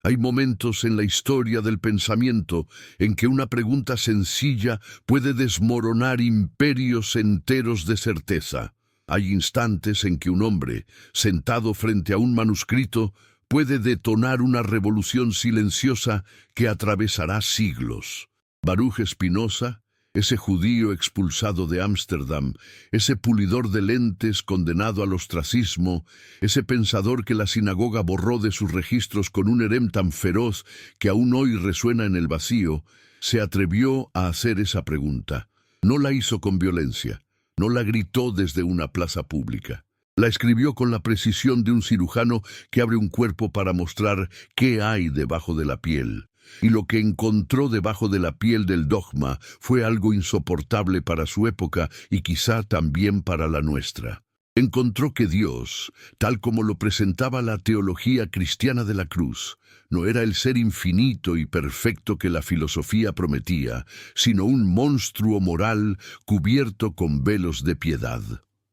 Hay momentos en la historia del pensamiento en que una pregunta sencilla puede desmoronar imperios enteros de certeza. Hay instantes en que un hombre, sentado frente a un manuscrito, puede detonar una revolución silenciosa que atravesará siglos. Baruch Spinoza, ese judío expulsado de Ámsterdam, ese pulidor de lentes condenado al ostracismo, ese pensador que la sinagoga borró de sus registros con un herem tan feroz que aún hoy resuena en el vacío, se atrevió a hacer esa pregunta. No la hizo con violencia, no la gritó desde una plaza pública. La escribió con la precisión de un cirujano que abre un cuerpo para mostrar qué hay debajo de la piel. Y lo que encontró debajo de la piel del dogma fue algo insoportable para su época y quizá también para la nuestra. Encontró que Dios, tal como lo presentaba la teología cristiana de la cruz, no era el ser infinito y perfecto que la filosofía prometía, sino un monstruo moral cubierto con velos de piedad.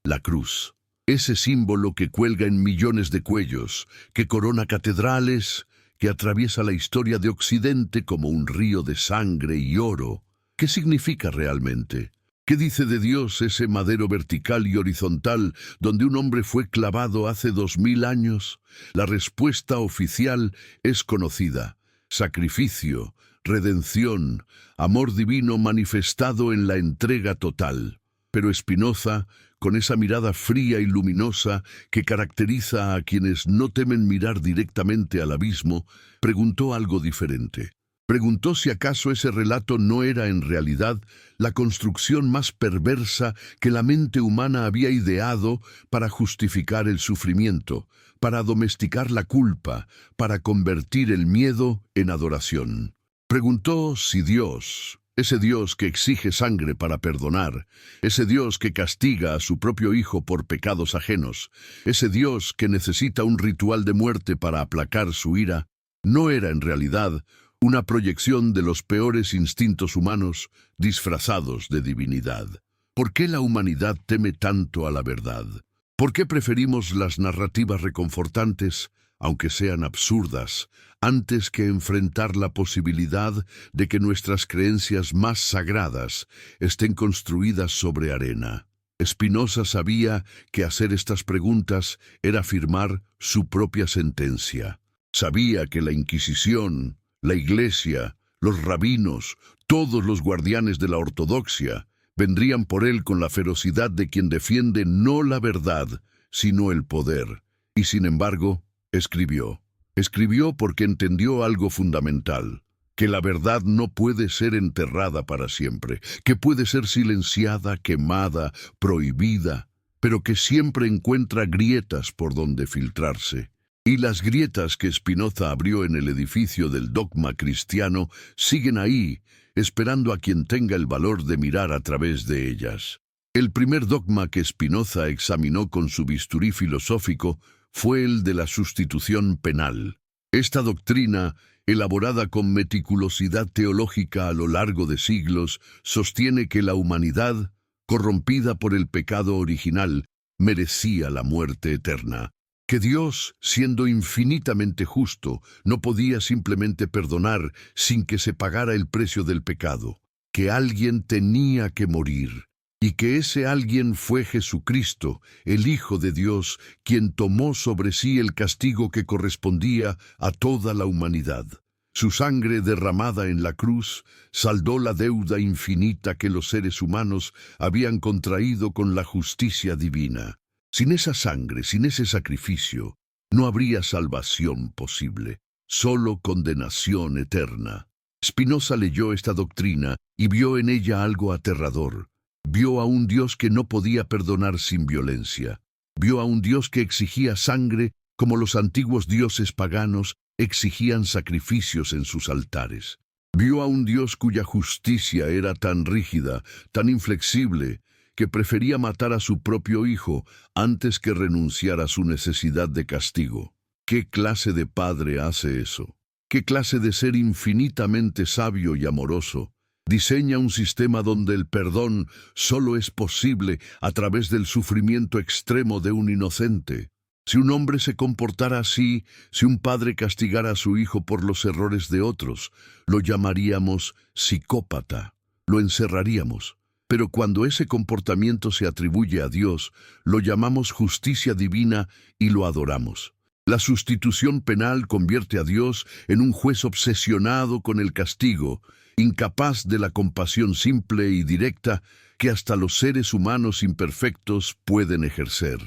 La cruz, ese símbolo que cuelga en millones de cuellos, que corona catedrales, que atraviesa la historia de Occidente como un río de sangre y oro. ¿Qué significa realmente? ¿Qué dice de Dios ese madero vertical y horizontal donde un hombre fue clavado hace 2000 años? La respuesta oficial es conocida: sacrificio, redención, amor divino manifestado en la entrega total. Pero Spinoza, con esa mirada fría y luminosa que caracteriza a quienes no temen mirar directamente al abismo, preguntó algo diferente. Preguntó si acaso ese relato no era en realidad la construcción más perversa que la mente humana había ideado para justificar el sufrimiento, para domesticar la culpa, para convertir el miedo en adoración. Preguntó si Dios, ese Dios que exige sangre para perdonar, ese Dios que castiga a su propio hijo por pecados ajenos, ese Dios que necesita un ritual de muerte para aplacar su ira, no era en realidad una proyección de los peores instintos humanos disfrazados de divinidad. ¿Por qué la humanidad teme tanto a la verdad? ¿Por qué preferimos las narrativas reconfortantes, aunque sean absurdas, antes que enfrentar la posibilidad de que nuestras creencias más sagradas estén construidas sobre arena? Spinoza sabía que hacer estas preguntas era afirmar su propia sentencia. Sabía que la Inquisición, la Iglesia, los rabinos, todos los guardianes de la ortodoxia, vendrían por él con la ferocidad de quien defiende no la verdad, sino el poder. Y sin embargo, escribió. Escribió porque entendió algo fundamental: que la verdad no puede ser enterrada para siempre, que puede ser silenciada, quemada, prohibida, pero que siempre encuentra grietas por donde filtrarse. Y las grietas que Spinoza abrió en el edificio del dogma cristiano siguen ahí, esperando a quien tenga el valor de mirar a través de ellas. El primer dogma que Spinoza examinó con su bisturí filosófico fue el de la sustitución penal. Esta doctrina, elaborada con meticulosidad teológica a lo largo de siglos, sostiene que la humanidad, corrompida por el pecado original, merecía la muerte eterna. Que Dios, siendo infinitamente justo, no podía simplemente perdonar sin que se pagara el precio del pecado. Que alguien tenía que morir. Y que ese alguien fue Jesucristo, el Hijo de Dios, quien tomó sobre sí el castigo que correspondía a toda la humanidad. Su sangre derramada en la cruz saldó la deuda infinita que los seres humanos habían contraído con la justicia divina. Sin esa sangre, sin ese sacrificio, no habría salvación posible, solo condenación eterna. Spinoza leyó esta doctrina y vio en ella algo aterrador. Vio a un Dios que no podía perdonar sin violencia. Vio a un Dios que exigía sangre como los antiguos dioses paganos exigían sacrificios en sus altares. Vio a un Dios cuya justicia era tan rígida, tan inflexible, que prefería matar a su propio hijo antes que renunciar a su necesidad de castigo. ¿Qué clase de padre hace eso? ¿Qué clase de ser infinitamente sabio y amoroso diseña un sistema donde el perdón solo es posible a través del sufrimiento extremo de un inocente? Si un hombre se comportara así, si un padre castigara a su hijo por los errores de otros, lo llamaríamos psicópata, lo encerraríamos. Pero cuando ese comportamiento se atribuye a Dios, lo llamamos justicia divina y lo adoramos. La sustitución penal convierte a Dios en un juez obsesionado con el castigo, incapaz de la compasión simple y directa que hasta los seres humanos imperfectos pueden ejercer.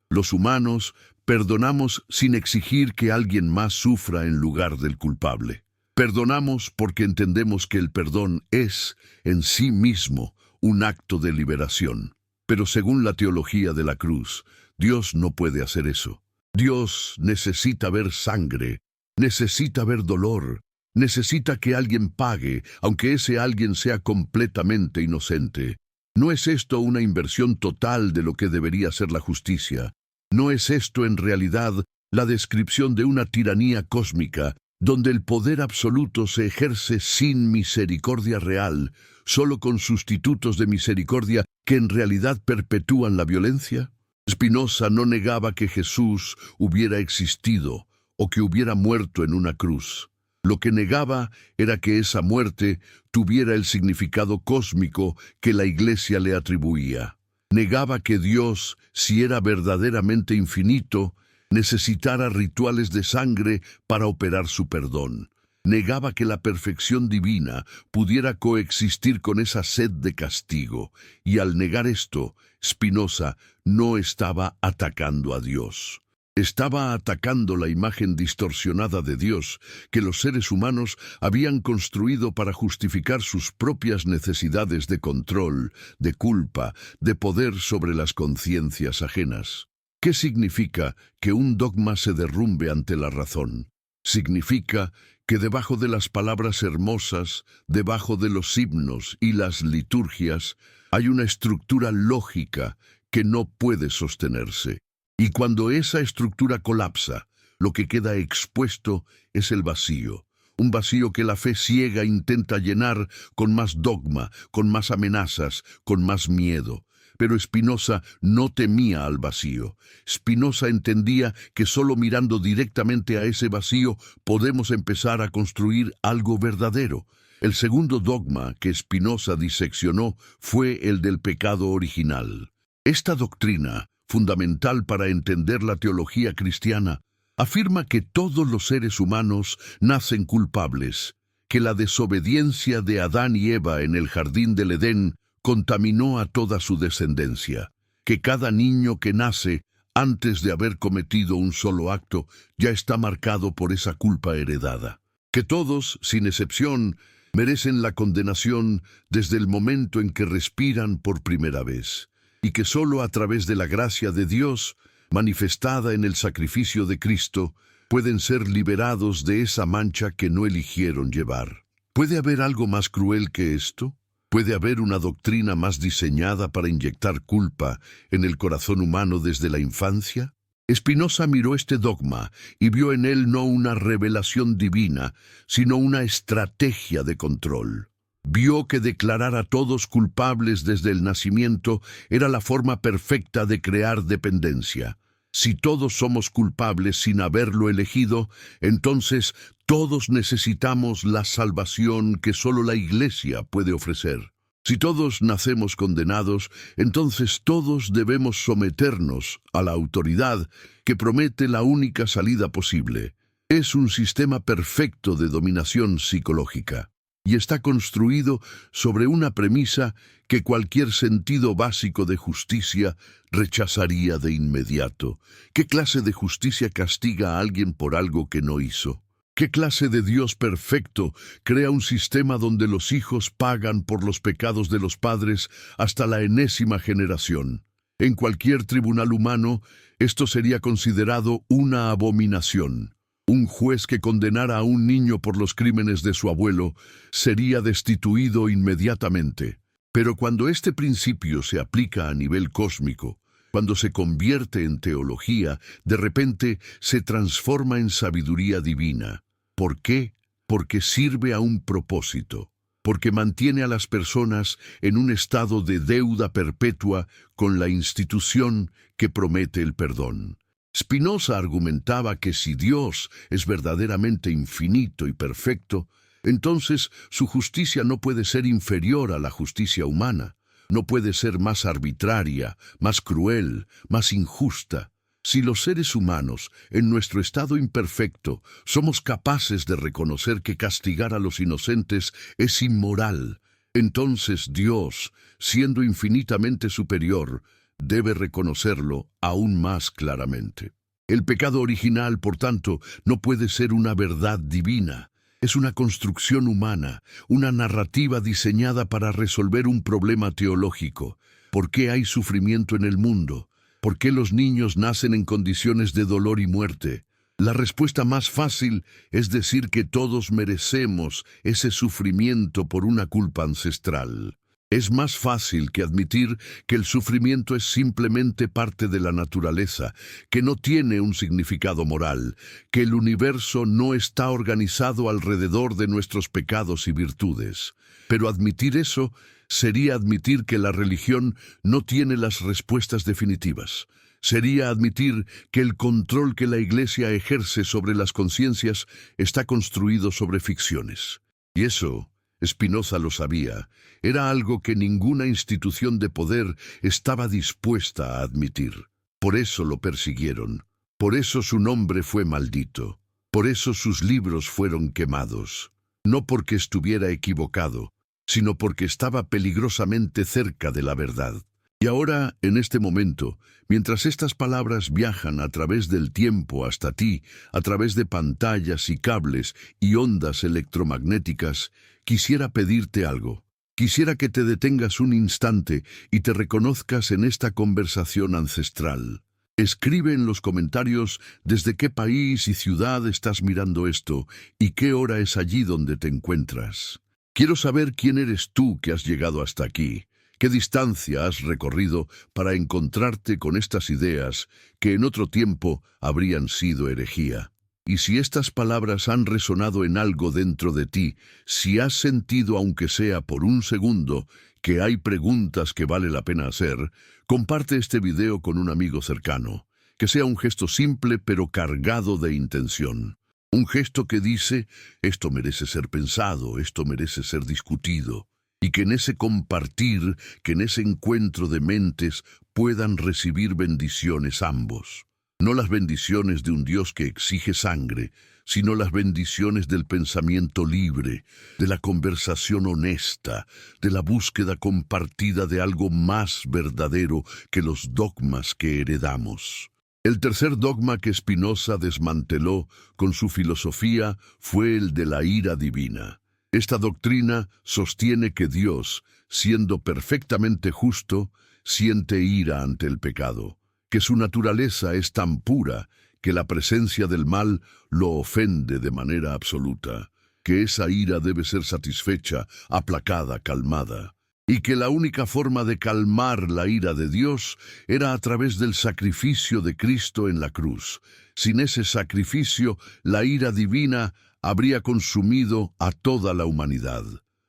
Los humanos perdonamos sin exigir que alguien más sufra en lugar del culpable. Perdonamos porque entendemos que el perdón es, en sí mismo, un acto de liberación. Pero según la teología de la cruz, Dios no puede hacer eso. Dios necesita ver sangre, necesita ver dolor, necesita que alguien pague, aunque ese alguien sea completamente inocente. ¿No es esto una inversión total de lo que debería ser la justicia? ¿No es esto en realidad la descripción de una tiranía cósmica, donde el poder absoluto se ejerce sin misericordia real, solo con sustitutos de misericordia que en realidad perpetúan la violencia? Spinoza no negaba que Jesús hubiera existido o que hubiera muerto en una cruz. Lo que negaba era que esa muerte tuviera el significado cósmico que la Iglesia le atribuía. Negaba que Dios, si era verdaderamente infinito, necesitara rituales de sangre para operar su perdón. Negaba que la perfección divina pudiera coexistir con esa sed de castigo, y al negar esto, Spinoza no estaba atacando a Dios. Estaba atacando la imagen distorsionada de Dios que los seres humanos habían construido para justificar sus propias necesidades de control, de culpa, de poder sobre las conciencias ajenas. ¿Qué significa que un dogma se derrumbe ante la razón? Significa que debajo de las palabras hermosas, debajo de los himnos y las liturgias, hay una estructura lógica que no puede sostenerse. Y cuando esa estructura colapsa, lo que queda expuesto es el vacío. Un vacío que la fe ciega intenta llenar con más dogma, con más amenazas, con más miedo. Pero Spinoza no temía al vacío. Spinoza entendía que solo mirando directamente a ese vacío podemos empezar a construir algo verdadero. El segundo dogma que Spinoza diseccionó fue el del pecado original. Esta doctrina, fundamental para entender la teología cristiana, afirma que todos los seres humanos nacen culpables, que la desobediencia de Adán y Eva en el jardín del Edén contaminó a toda su descendencia, que cada niño que nace, antes de haber cometido un solo acto, ya está marcado por esa culpa heredada, que todos, sin excepción, merecen la condenación desde el momento en que respiran por primera vez, y que solo a través de la gracia de Dios, manifestada en el sacrificio de Cristo, pueden ser liberados de esa mancha que no eligieron llevar. ¿Puede haber algo más cruel que esto? ¿Puede haber una doctrina más diseñada para inyectar culpa en el corazón humano desde la infancia? Spinoza miró este dogma y vio en él no una revelación divina, sino una estrategia de control. Vio que declarar a todos culpables desde el nacimiento era la forma perfecta de crear dependencia. Si todos somos culpables sin haberlo elegido, entonces todos necesitamos la salvación que solo la Iglesia puede ofrecer. Si todos nacemos condenados, entonces todos debemos someternos a la autoridad que promete la única salida posible. Es un sistema perfecto de dominación psicológica y está construido sobre una premisa que cualquier sentido básico de justicia rechazaría de inmediato. ¿Qué clase de justicia castiga a alguien por algo que no hizo? ¿Qué clase de Dios perfecto crea un sistema donde los hijos pagan por los pecados de los padres hasta la enésima generación? En cualquier tribunal humano, esto sería considerado una abominación. Un juez que condenara a un niño por los crímenes de su abuelo sería destituido inmediatamente. Pero cuando este principio se aplica a nivel cósmico, cuando se convierte en teología, de repente se transforma en sabiduría divina. ¿Por qué? Porque sirve a un propósito, porque mantiene a las personas en un estado de deuda perpetua con la institución que promete el perdón. Spinoza argumentaba que si Dios es verdaderamente infinito y perfecto, entonces su justicia no puede ser inferior a la justicia humana, no puede ser más arbitraria, más cruel, más injusta. Si los seres humanos, en nuestro estado imperfecto, somos capaces de reconocer que castigar a los inocentes es inmoral, entonces Dios, siendo infinitamente superior, debe reconocerlo aún más claramente. El pecado original, por tanto, no puede ser una verdad divina. Es una construcción humana, una narrativa diseñada para resolver un problema teológico. ¿Por qué hay sufrimiento en el mundo? ¿Por qué los niños nacen en condiciones de dolor y muerte? La respuesta más fácil es decir que todos merecemos ese sufrimiento por una culpa ancestral. Es más fácil que admitir que el sufrimiento es simplemente parte de la naturaleza, que no tiene un significado moral, que el universo no está organizado alrededor de nuestros pecados y virtudes. Pero admitir eso sería admitir que la religión no tiene las respuestas definitivas. Sería admitir que el control que la Iglesia ejerce sobre las conciencias está construido sobre ficciones. Y eso, Spinoza lo sabía, era algo que ninguna institución de poder estaba dispuesta a admitir. Por eso lo persiguieron. Por eso su nombre fue maldito. Por eso sus libros fueron quemados. No porque estuviera equivocado, sino porque estaba peligrosamente cerca de la verdad. Y ahora, en este momento, mientras estas palabras viajan a través del tiempo hasta ti, a través de pantallas y cables y ondas electromagnéticas, quisiera pedirte algo. Quisiera que te detengas un instante y te reconozcas en esta conversación ancestral. Escribe en los comentarios desde qué país y ciudad estás mirando esto y qué hora es allí donde te encuentras. Quiero saber quién eres tú que has llegado hasta aquí. ¿Qué distancia has recorrido para encontrarte con estas ideas que en otro tiempo habrían sido herejía? Y si estas palabras han resonado en algo dentro de ti, si has sentido, aunque sea por un segundo, que hay preguntas que vale la pena hacer, comparte este video con un amigo cercano. Que sea un gesto simple pero cargado de intención. Un gesto que dice, esto merece ser pensado, esto merece ser discutido. Y que en ese compartir, que en ese encuentro de mentes puedan recibir bendiciones ambos. No las bendiciones de un Dios que exige sangre, sino las bendiciones del pensamiento libre, de la conversación honesta, de la búsqueda compartida de algo más verdadero que los dogmas que heredamos. El tercer dogma que Spinoza desmanteló con su filosofía fue el de la ira divina. Esta doctrina sostiene que Dios, siendo perfectamente justo, siente ira ante el pecado, que su naturaleza es tan pura que la presencia del mal lo ofende de manera absoluta, que esa ira debe ser satisfecha, aplacada, calmada, y que la única forma de calmar la ira de Dios era a través del sacrificio de Cristo en la cruz. Sin ese sacrificio, la ira divina habría consumido a toda la humanidad.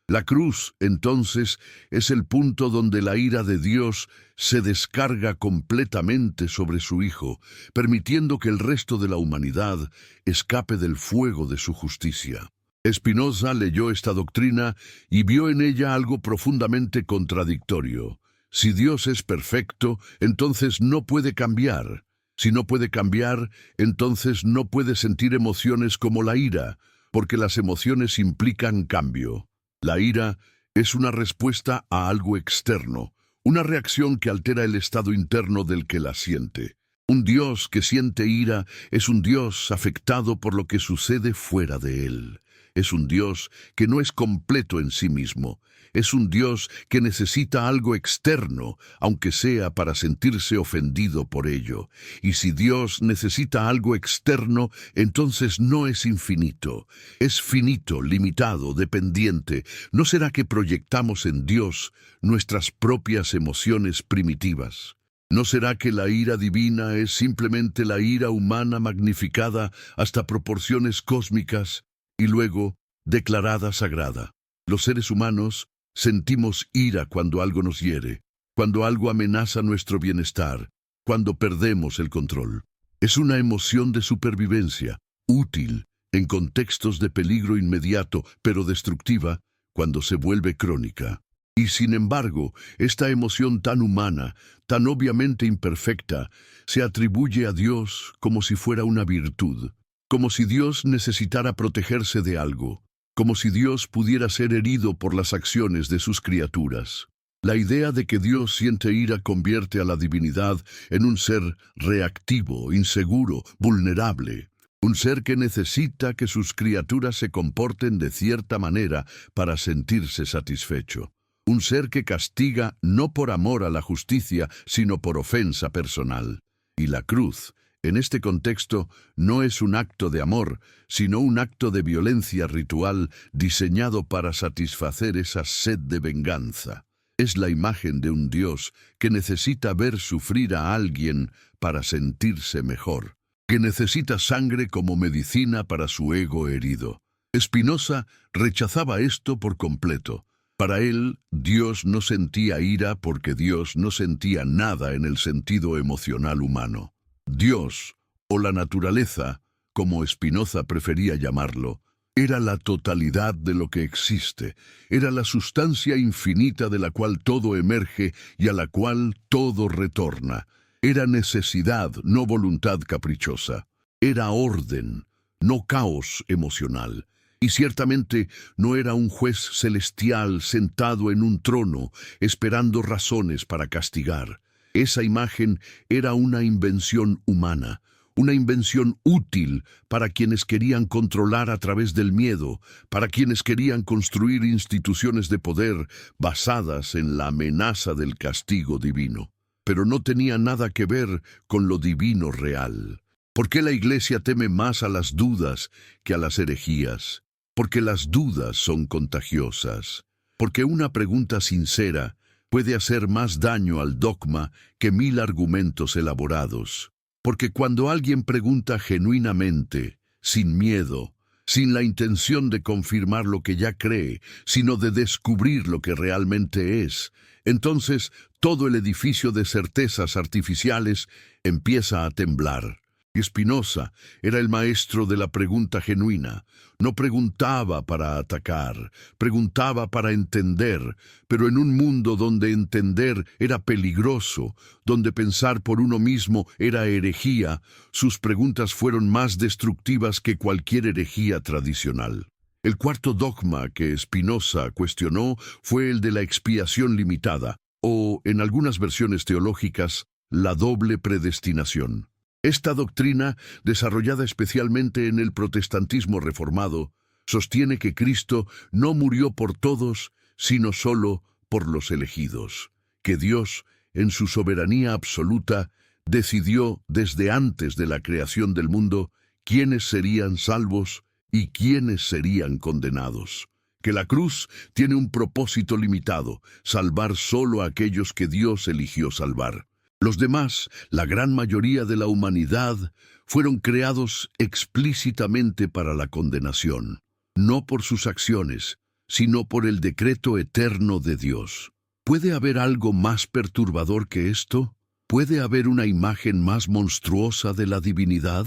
La cruz, entonces, es el punto donde la ira de Dios se descarga completamente sobre su Hijo, permitiendo que el resto de la humanidad escape del fuego de su justicia. Spinoza leyó esta doctrina y vio en ella algo profundamente contradictorio. Si Dios es perfecto, entonces no puede cambiar. Si no puede cambiar, entonces no puede sentir emociones como la ira, porque las emociones implican cambio. La ira es una respuesta a algo externo, una reacción que altera el estado interno del que la siente. Un Dios que siente ira es un Dios afectado por lo que sucede fuera de él. Es un Dios que no es completo en sí mismo. Es un Dios que necesita algo externo, aunque sea para sentirse ofendido por ello. Y si Dios necesita algo externo, entonces no es infinito. Es finito, limitado, dependiente. ¿No será que proyectamos en Dios nuestras propias emociones primitivas? ¿No será que la ira divina es simplemente la ira humana magnificada hasta proporciones cósmicas y luego declarada sagrada? Los seres humanos sentimos ira cuando algo nos hiere, cuando algo amenaza nuestro bienestar, cuando perdemos el control. Es una emoción de supervivencia, útil en contextos de peligro inmediato, pero destructiva cuando se vuelve crónica. Y sin embargo, esta emoción tan humana, tan obviamente imperfecta, se atribuye a Dios como si fuera una virtud, como si Dios necesitara protegerse de algo, como si Dios pudiera ser herido por las acciones de sus criaturas. La idea de que Dios siente ira convierte a la divinidad en un ser reactivo, inseguro, vulnerable. Un ser que necesita que sus criaturas se comporten de cierta manera para sentirse satisfecho. Un ser que castiga no por amor a la justicia, sino por ofensa personal. Y la cruz, en este contexto, no es un acto de amor, sino un acto de violencia ritual diseñado para satisfacer esa sed de venganza. Es la imagen de un Dios que necesita ver sufrir a alguien para sentirse mejor, que necesita sangre como medicina para su ego herido. Spinoza rechazaba esto por completo. Para él, Dios no sentía ira porque Dios no sentía nada en el sentido emocional humano. Dios, o la naturaleza, como Spinoza prefería llamarlo, era la totalidad de lo que existe, era la sustancia infinita de la cual todo emerge y a la cual todo retorna. Era necesidad, no voluntad caprichosa. Era orden, no caos emocional. Y ciertamente no era un juez celestial sentado en un trono, esperando razones para castigar. Esa imagen era una invención humana, una invención útil para quienes querían controlar a través del miedo, para quienes querían construir instituciones de poder basadas en la amenaza del castigo divino. Pero no tenía nada que ver con lo divino real. ¿Por qué la Iglesia teme más a las dudas que a las herejías? Porque las dudas son contagiosas. Porque una pregunta sincera puede hacer más daño al dogma que 1000 argumentos elaborados. Porque cuando alguien pregunta genuinamente, sin miedo, sin la intención de confirmar lo que ya cree, sino de descubrir lo que realmente es, entonces todo el edificio de certezas artificiales empieza a temblar. Y Spinoza era el maestro de la pregunta genuina. No preguntaba para atacar, preguntaba para entender, pero en un mundo donde entender era peligroso, donde pensar por uno mismo era herejía, sus preguntas fueron más destructivas que cualquier herejía tradicional. El cuarto dogma que Spinoza cuestionó fue el de la expiación limitada, o, en algunas versiones teológicas, la doble predestinación. Esta doctrina, desarrollada especialmente en el protestantismo reformado, sostiene que Cristo no murió por todos, sino solo por los elegidos, que Dios, en su soberanía absoluta, decidió desde antes de la creación del mundo quiénes serían salvos y quiénes serían condenados, que la cruz tiene un propósito limitado, salvar solo a aquellos que Dios eligió salvar. Los demás, la gran mayoría de la humanidad, fueron creados explícitamente para la condenación, no por sus acciones, sino por el decreto eterno de Dios. ¿Puede haber algo más perturbador que esto? ¿Puede haber una imagen más monstruosa de la divinidad?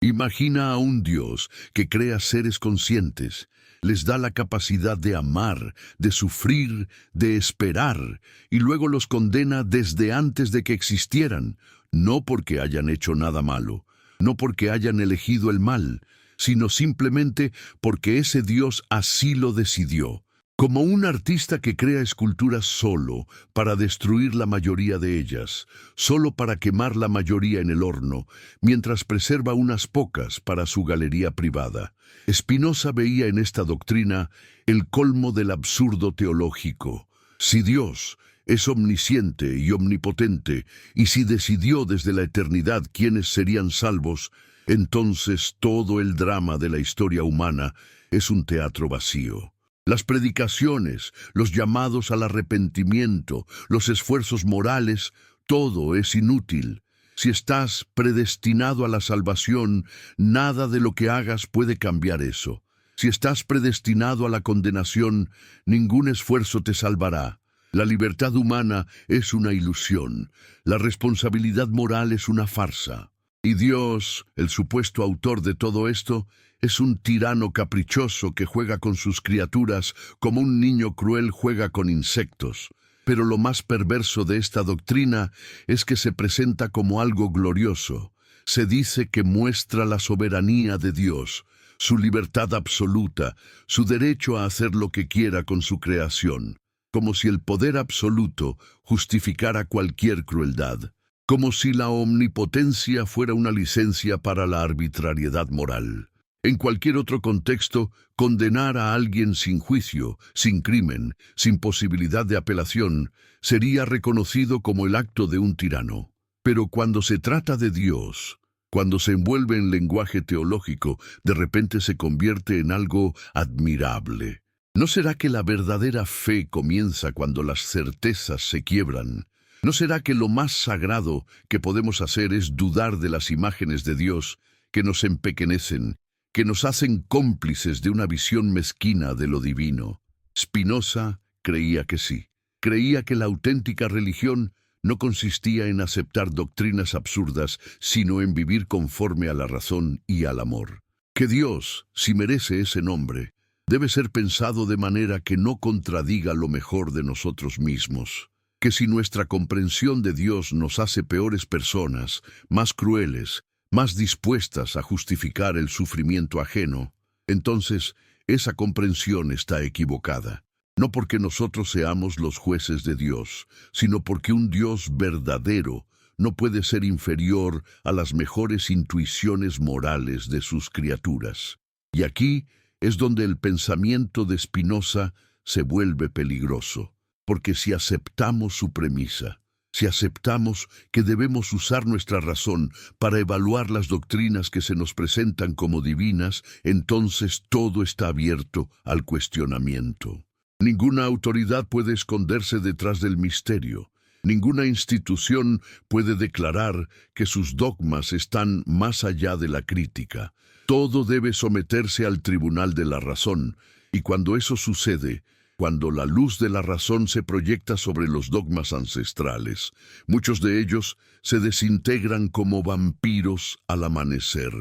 Imagina a un Dios que crea seres conscientes, les da la capacidad de amar, de sufrir, de esperar, y luego los condena desde antes de que existieran, no porque hayan hecho nada malo, no porque hayan elegido el mal, sino simplemente porque ese Dios así lo decidió. Como un artista que crea esculturas solo para destruir la mayoría de ellas, solo para quemar la mayoría en el horno, mientras preserva unas pocas para su galería privada. Spinoza veía en esta doctrina el colmo del absurdo teológico. Si Dios es omnisciente y omnipotente, y si decidió desde la eternidad quiénes serían salvos, entonces todo el drama de la historia humana es un teatro vacío. Las predicaciones, los llamados al arrepentimiento, los esfuerzos morales, todo es inútil. Si estás predestinado a la salvación, nada de lo que hagas puede cambiar eso. Si estás predestinado a la condenación, ningún esfuerzo te salvará. La libertad humana es una ilusión. La responsabilidad moral es una farsa. Y Dios, el supuesto autor de todo esto, es un tirano caprichoso que juega con sus criaturas como un niño cruel juega con insectos. Pero lo más perverso de esta doctrina es que se presenta como algo glorioso. Se dice que muestra la soberanía de Dios, su libertad absoluta, su derecho a hacer lo que quiera con su creación, como si el poder absoluto justificara cualquier crueldad, como si la omnipotencia fuera una licencia para la arbitrariedad moral. En cualquier otro contexto, condenar a alguien sin juicio, sin crimen, sin posibilidad de apelación, sería reconocido como el acto de un tirano. Pero cuando se trata de Dios, cuando se envuelve en lenguaje teológico, de repente se convierte en algo admirable. ¿No será que la verdadera fe comienza cuando las certezas se quiebran? ¿No será que lo más sagrado que podemos hacer es dudar de las imágenes de Dios que nos empequeñecen, que nos hacen cómplices de una visión mezquina de lo divino? Spinoza creía que sí. Creía que la auténtica religión no consistía en aceptar doctrinas absurdas, sino en vivir conforme a la razón y al amor. Que Dios, si merece ese nombre, debe ser pensado de manera que no contradiga lo mejor de nosotros mismos. Que si nuestra comprensión de Dios nos hace peores personas, más crueles, más dispuestas a justificar el sufrimiento ajeno, entonces esa comprensión está equivocada. No porque nosotros seamos los jueces de Dios, sino porque un Dios verdadero no puede ser inferior a las mejores intuiciones morales de sus criaturas. Y aquí es donde el pensamiento de Spinoza se vuelve peligroso, porque si aceptamos su premisa, si aceptamos que debemos usar nuestra razón para evaluar las doctrinas que se nos presentan como divinas, entonces todo está abierto al cuestionamiento. Ninguna autoridad puede esconderse detrás del misterio. Ninguna institución puede declarar que sus dogmas están más allá de la crítica. Todo debe someterse al tribunal de la razón, y cuando eso sucede, cuando la luz de la razón se proyecta sobre los dogmas ancestrales, muchos de ellos se desintegran como vampiros al amanecer.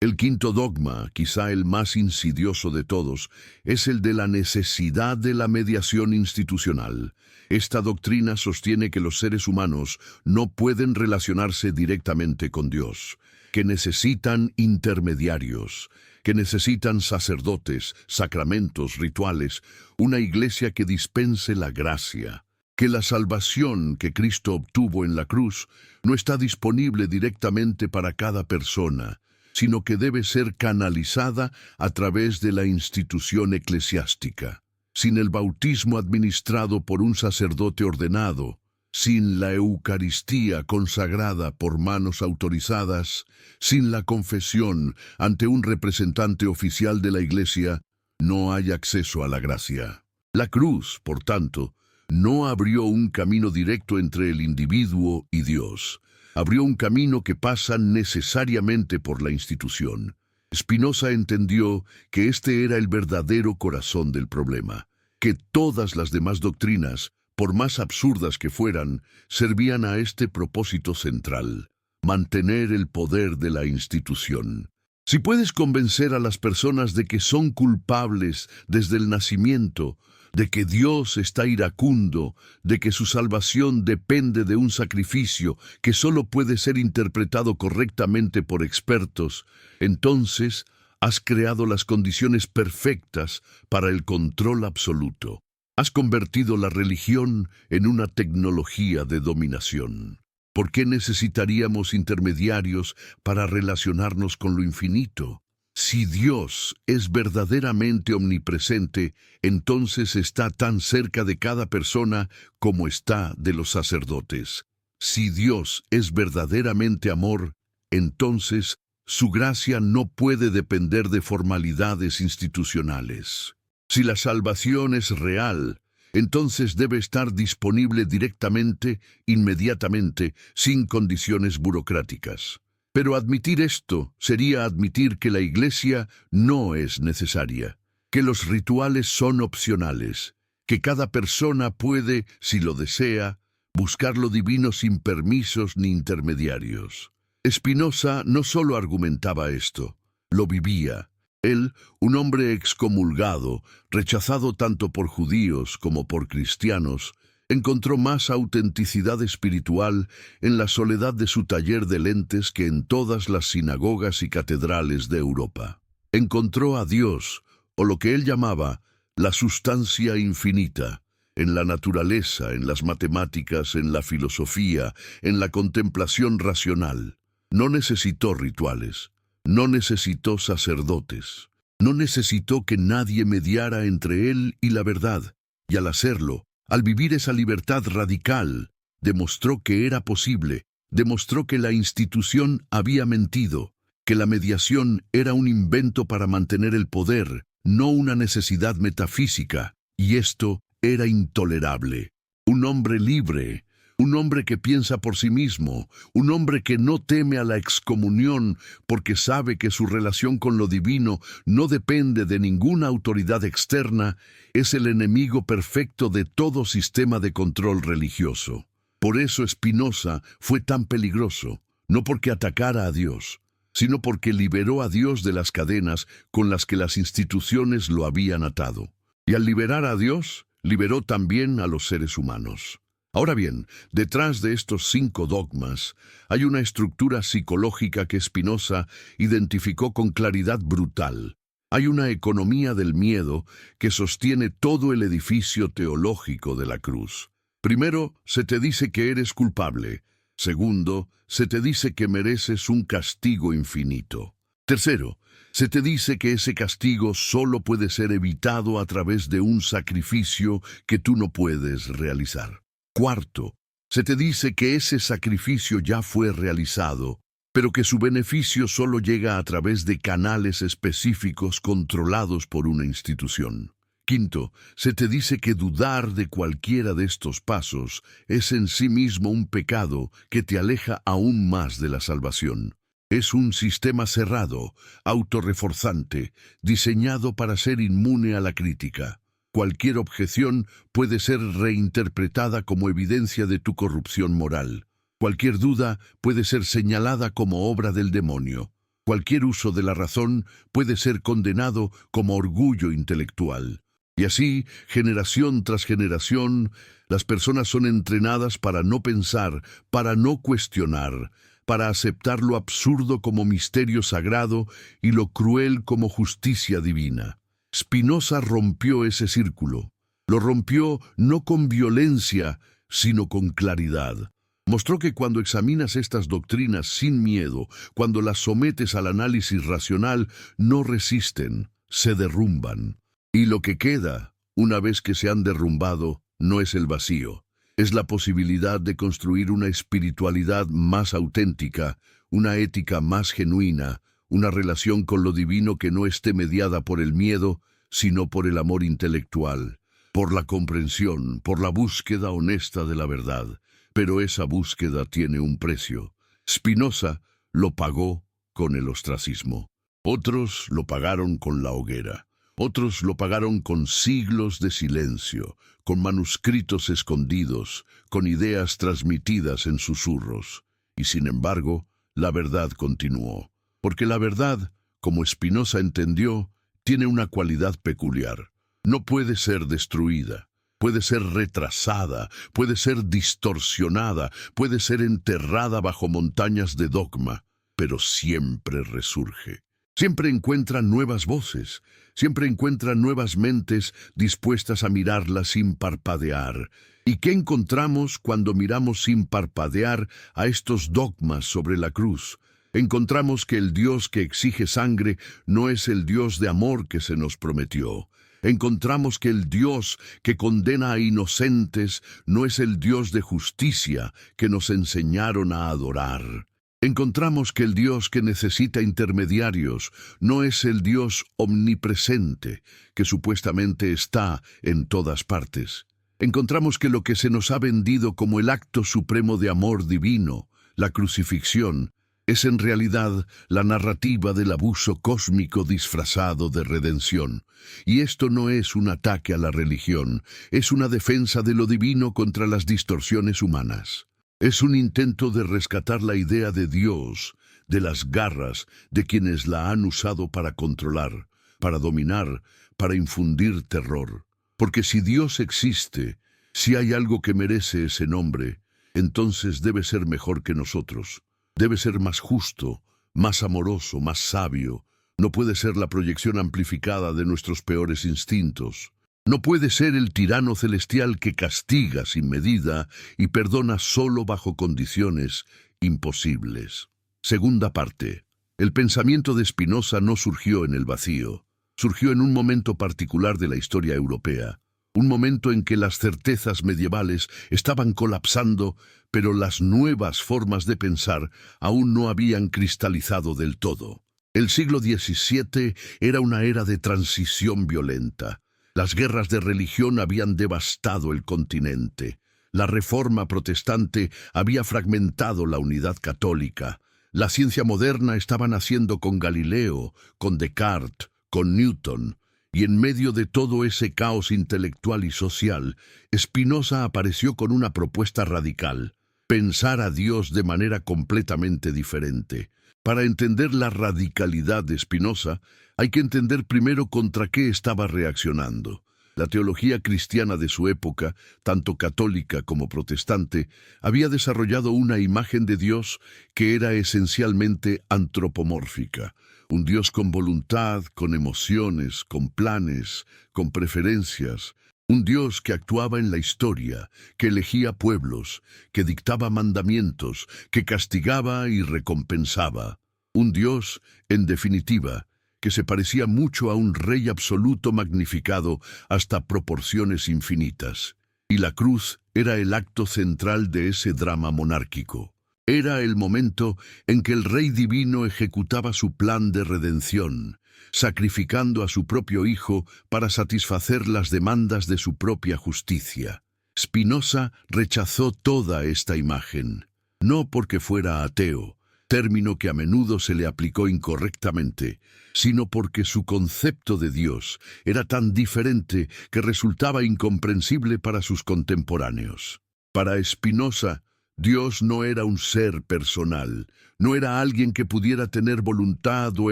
El quinto dogma, quizá el más insidioso de todos, es el de la necesidad de la mediación institucional. Esta doctrina sostiene que los seres humanos no pueden relacionarse directamente con Dios, que necesitan intermediarios, que necesitan sacerdotes, sacramentos, rituales, una iglesia que dispense la gracia, que la salvación que Cristo obtuvo en la cruz no está disponible directamente para cada persona, sino que debe ser canalizada a través de la institución eclesiástica. Sin el bautismo administrado por un sacerdote ordenado, sin la Eucaristía consagrada por manos autorizadas, sin la confesión ante un representante oficial de la Iglesia, no hay acceso a la gracia. La cruz, por tanto, no abrió un camino directo entre el individuo y Dios. Abrió un camino que pasa necesariamente por la institución. Spinoza entendió que este era el verdadero corazón del problema, que todas las demás doctrinas, por más absurdas que fueran, servían a este propósito central: mantener el poder de la institución. Si puedes convencer a las personas de que son culpables desde el nacimiento, de que Dios está iracundo, de que su salvación depende de un sacrificio que solo puede ser interpretado correctamente por expertos, entonces has creado las condiciones perfectas para el control absoluto. Has convertido la religión en una tecnología de dominación. ¿Por qué necesitaríamos intermediarios para relacionarnos con lo infinito? Si Dios es verdaderamente omnipresente, entonces está tan cerca de cada persona como está de los sacerdotes. Si Dios es verdaderamente amor, entonces su gracia no puede depender de formalidades institucionales. Si la salvación es real, entonces debe estar disponible directamente, inmediatamente, sin condiciones burocráticas. Pero admitir esto sería admitir que la Iglesia no es necesaria, que los rituales son opcionales, que cada persona puede, si lo desea, buscar lo divino sin permisos ni intermediarios. Spinoza no solo argumentaba esto, lo vivía. Él, un hombre excomulgado, rechazado tanto por judíos como por cristianos, encontró más autenticidad espiritual en la soledad de su taller de lentes que en todas las sinagogas y catedrales de Europa. Encontró a Dios, o lo que él llamaba la sustancia infinita, en la naturaleza, en las matemáticas, en la filosofía, en la contemplación racional. No necesitó rituales, no necesitó sacerdotes, no necesitó que nadie mediara entre él y la verdad, y al hacerlo, al vivir esa libertad radical, demostró que era posible, demostró que la institución había mentido, que la mediación era un invento para mantener el poder, no una necesidad metafísica, y esto era intolerable. Un hombre libre, un hombre que piensa por sí mismo, un hombre que no teme a la excomunión porque sabe que su relación con lo divino no depende de ninguna autoridad externa, es el enemigo perfecto de todo sistema de control religioso. Por eso Spinoza fue tan peligroso, no porque atacara a Dios, sino porque liberó a Dios de las cadenas con las que las instituciones lo habían atado. Y al liberar a Dios, liberó también a los seres humanos. Ahora bien, detrás de estos 5 dogmas hay una estructura psicológica que Spinoza identificó con claridad brutal. Hay una economía del miedo que sostiene todo el edificio teológico de la cruz. Primero, se te dice que eres culpable. Segundo, se te dice que mereces un castigo infinito. Tercero, se te dice que ese castigo solo puede ser evitado a través de un sacrificio que tú no puedes realizar. Cuarto, se te dice que ese sacrificio ya fue realizado, pero que su beneficio solo llega a través de canales específicos controlados por una institución. Quinto, se te dice que dudar de cualquiera de estos pasos es en sí mismo un pecado que te aleja aún más de la salvación. Es un sistema cerrado, autorreforzante, diseñado para ser inmune a la crítica. Cualquier objeción puede ser reinterpretada como evidencia de tu corrupción moral. Cualquier duda puede ser señalada como obra del demonio. Cualquier uso de la razón puede ser condenado como orgullo intelectual. Y así, generación tras generación, las personas son entrenadas para no pensar, para no cuestionar, para aceptar lo absurdo como misterio sagrado y lo cruel como justicia divina. Spinoza rompió ese círculo. Lo rompió no con violencia, sino con claridad. Mostró que cuando examinas estas doctrinas sin miedo, cuando las sometes al análisis racional, no resisten, se derrumban. Y lo que queda, una vez que se han derrumbado, no es el vacío. Es la posibilidad de construir una espiritualidad más auténtica, una ética más genuina, una relación con lo divino que no esté mediada por el miedo, sino por el amor intelectual, por la comprensión, por la búsqueda honesta de la verdad. Pero esa búsqueda tiene un precio. Spinoza lo pagó con el ostracismo. Otros lo pagaron con la hoguera. Otros lo pagaron con siglos de silencio, con manuscritos escondidos, con ideas transmitidas en susurros. Y sin embargo, la verdad continuó. Porque la verdad, como Spinoza entendió, tiene una cualidad peculiar. No puede ser destruida, puede ser retrasada, puede ser distorsionada, puede ser enterrada bajo montañas de dogma, pero siempre resurge. Siempre encuentra nuevas voces, siempre encuentra nuevas mentes dispuestas a mirarla sin parpadear. ¿Y qué encontramos cuando miramos sin parpadear a estos dogmas sobre la cruz? Encontramos que el Dios que exige sangre no es el Dios de amor que se nos prometió. Encontramos que el Dios que condena a inocentes no es el Dios de justicia que nos enseñaron a adorar. Encontramos que el Dios que necesita intermediarios no es el Dios omnipresente, que supuestamente está en todas partes. Encontramos que lo que se nos ha vendido como el acto supremo de amor divino, la crucifixión, es en realidad la narrativa del abuso cósmico disfrazado de redención. Y esto no es un ataque a la religión, es una defensa de lo divino contra las distorsiones humanas. Es un intento de rescatar la idea de Dios de las garras de quienes la han usado para controlar, para dominar, para infundir terror. Porque si Dios existe, si hay algo que merece ese nombre, entonces debe ser mejor que nosotros. Debe ser más justo, más amoroso, más sabio. No puede ser la proyección amplificada de nuestros peores instintos. No puede ser el tirano celestial que castiga sin medida y perdona solo bajo condiciones imposibles. Segunda parte. El pensamiento de Spinoza no surgió en el vacío. Surgió en un momento particular de la historia europea. Un momento en que las certezas medievales estaban colapsando, pero las nuevas formas de pensar aún no habían cristalizado del todo. El siglo XVII era una era de transición violenta. Las guerras de religión habían devastado el continente. La reforma protestante había fragmentado la unidad católica. La ciencia moderna estaba naciendo con Galileo, con Descartes, con Newton. Y en medio de todo ese caos intelectual y social, Spinoza apareció con una propuesta radical: pensar a Dios de manera completamente diferente. Para entender la radicalidad de Spinoza, hay que entender primero contra qué estaba reaccionando. La teología cristiana de su época, tanto católica como protestante, había desarrollado una imagen de Dios que era esencialmente antropomórfica. Un Dios con voluntad, con emociones, con planes, con preferencias. Un Dios que actuaba en la historia, que elegía pueblos, que dictaba mandamientos, que castigaba y recompensaba. Un Dios, en definitiva, que se parecía mucho a un rey absoluto magnificado hasta proporciones infinitas. Y la cruz era el acto central de ese drama monárquico. Era el momento en que el Rey Divino ejecutaba su plan de redención, sacrificando a su propio Hijo para satisfacer las demandas de su propia justicia. Spinoza rechazó toda esta imagen, no porque fuera ateo, término que a menudo se le aplicó incorrectamente, sino porque su concepto de Dios era tan diferente que resultaba incomprensible para sus contemporáneos. Para Spinoza, Dios no era un ser personal, no era alguien que pudiera tener voluntad o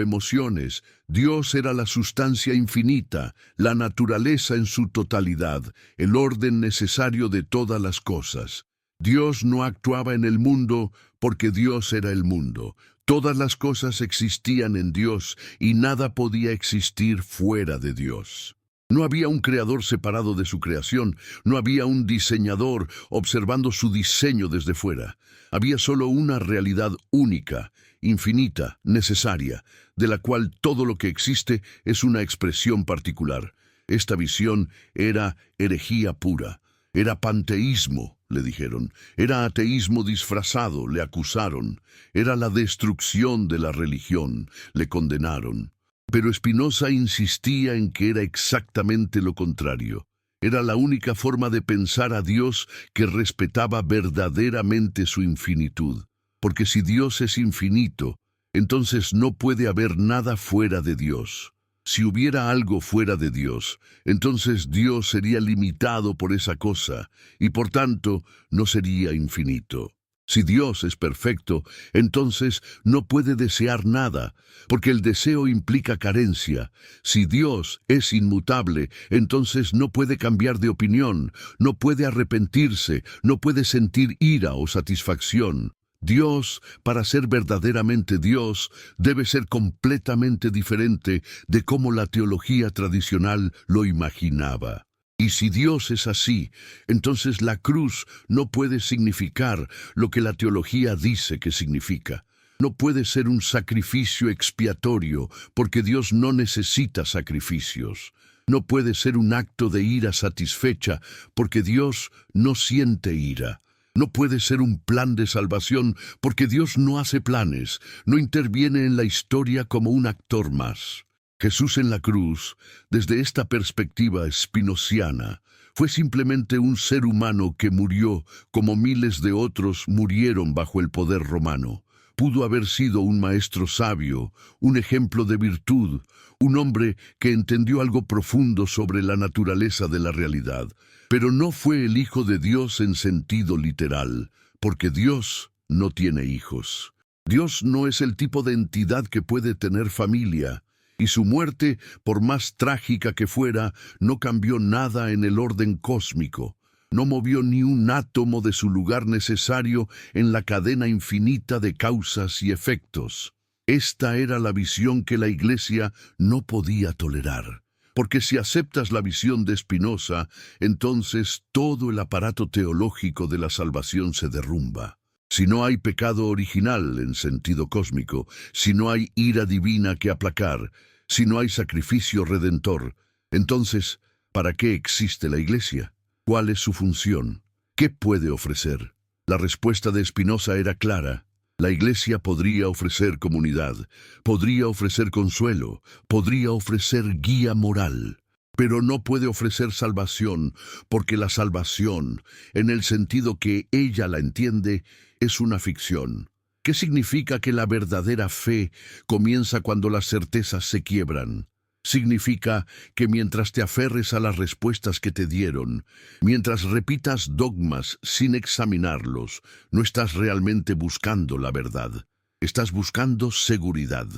emociones. Dios era la sustancia infinita, la naturaleza en su totalidad, el orden necesario de todas las cosas. Dios no actuaba en el mundo porque Dios era el mundo. Todas las cosas existían en Dios y nada podía existir fuera de Dios. No había un creador separado de su creación, no había un diseñador observando su diseño desde fuera. Había solo una realidad única, infinita, necesaria, de la cual todo lo que existe es una expresión particular. Esta visión era herejía pura, era panteísmo, le dijeron, era ateísmo disfrazado, le acusaron, era la destrucción de la religión, le condenaron. Pero Spinoza insistía en que era exactamente lo contrario. Era la única forma de pensar a Dios que respetaba verdaderamente su infinitud. Porque si Dios es infinito, entonces no puede haber nada fuera de Dios. Si hubiera algo fuera de Dios, entonces Dios sería limitado por esa cosa y por tanto no sería infinito. Si Dios es perfecto, entonces no puede desear nada, porque el deseo implica carencia. Si Dios es inmutable, entonces no puede cambiar de opinión, no puede arrepentirse, no puede sentir ira o satisfacción. Dios, para ser verdaderamente Dios, debe ser completamente diferente de cómo la teología tradicional lo imaginaba. Y si Dios es así, entonces la cruz no puede significar lo que la teología dice que significa. No puede ser un sacrificio expiatorio, porque Dios no necesita sacrificios. No puede ser un acto de ira satisfecha, porque Dios no siente ira. No puede ser un plan de salvación, porque Dios no hace planes, no interviene en la historia como un actor más. Jesús en la cruz, desde esta perspectiva spinoziana, fue simplemente un ser humano que murió como miles de otros murieron bajo el poder romano. Pudo haber sido un maestro sabio, un ejemplo de virtud, un hombre que entendió algo profundo sobre la naturaleza de la realidad, pero no fue el Hijo de Dios en sentido literal. porque Dios no tiene hijos. Dios no es el tipo de entidad que puede tener familia, y su muerte, por más trágica que fuera, no cambió nada en el orden cósmico. No movió ni un átomo de su lugar necesario en la cadena infinita de causas y efectos. Esta era la visión que la Iglesia no podía tolerar. Porque si aceptas la visión de Spinoza, entonces todo el aparato teológico de la salvación se derrumba. Si no hay pecado original en sentido cósmico, si no hay ira divina que aplacar, si no hay sacrificio redentor, entonces, ¿para qué existe la Iglesia? ¿Cuál es su función? ¿Qué puede ofrecer? La respuesta de Spinoza era clara. La Iglesia podría ofrecer comunidad, podría ofrecer consuelo, podría ofrecer guía moral, pero no puede ofrecer salvación, porque la salvación, en el sentido que ella la entiende, es una ficción. ¿Qué significa que la verdadera fe comienza cuando las certezas se quiebran? Significa que mientras te aferres a las respuestas que te dieron, mientras repitas dogmas sin examinarlos, no estás realmente buscando la verdad. Estás buscando seguridad.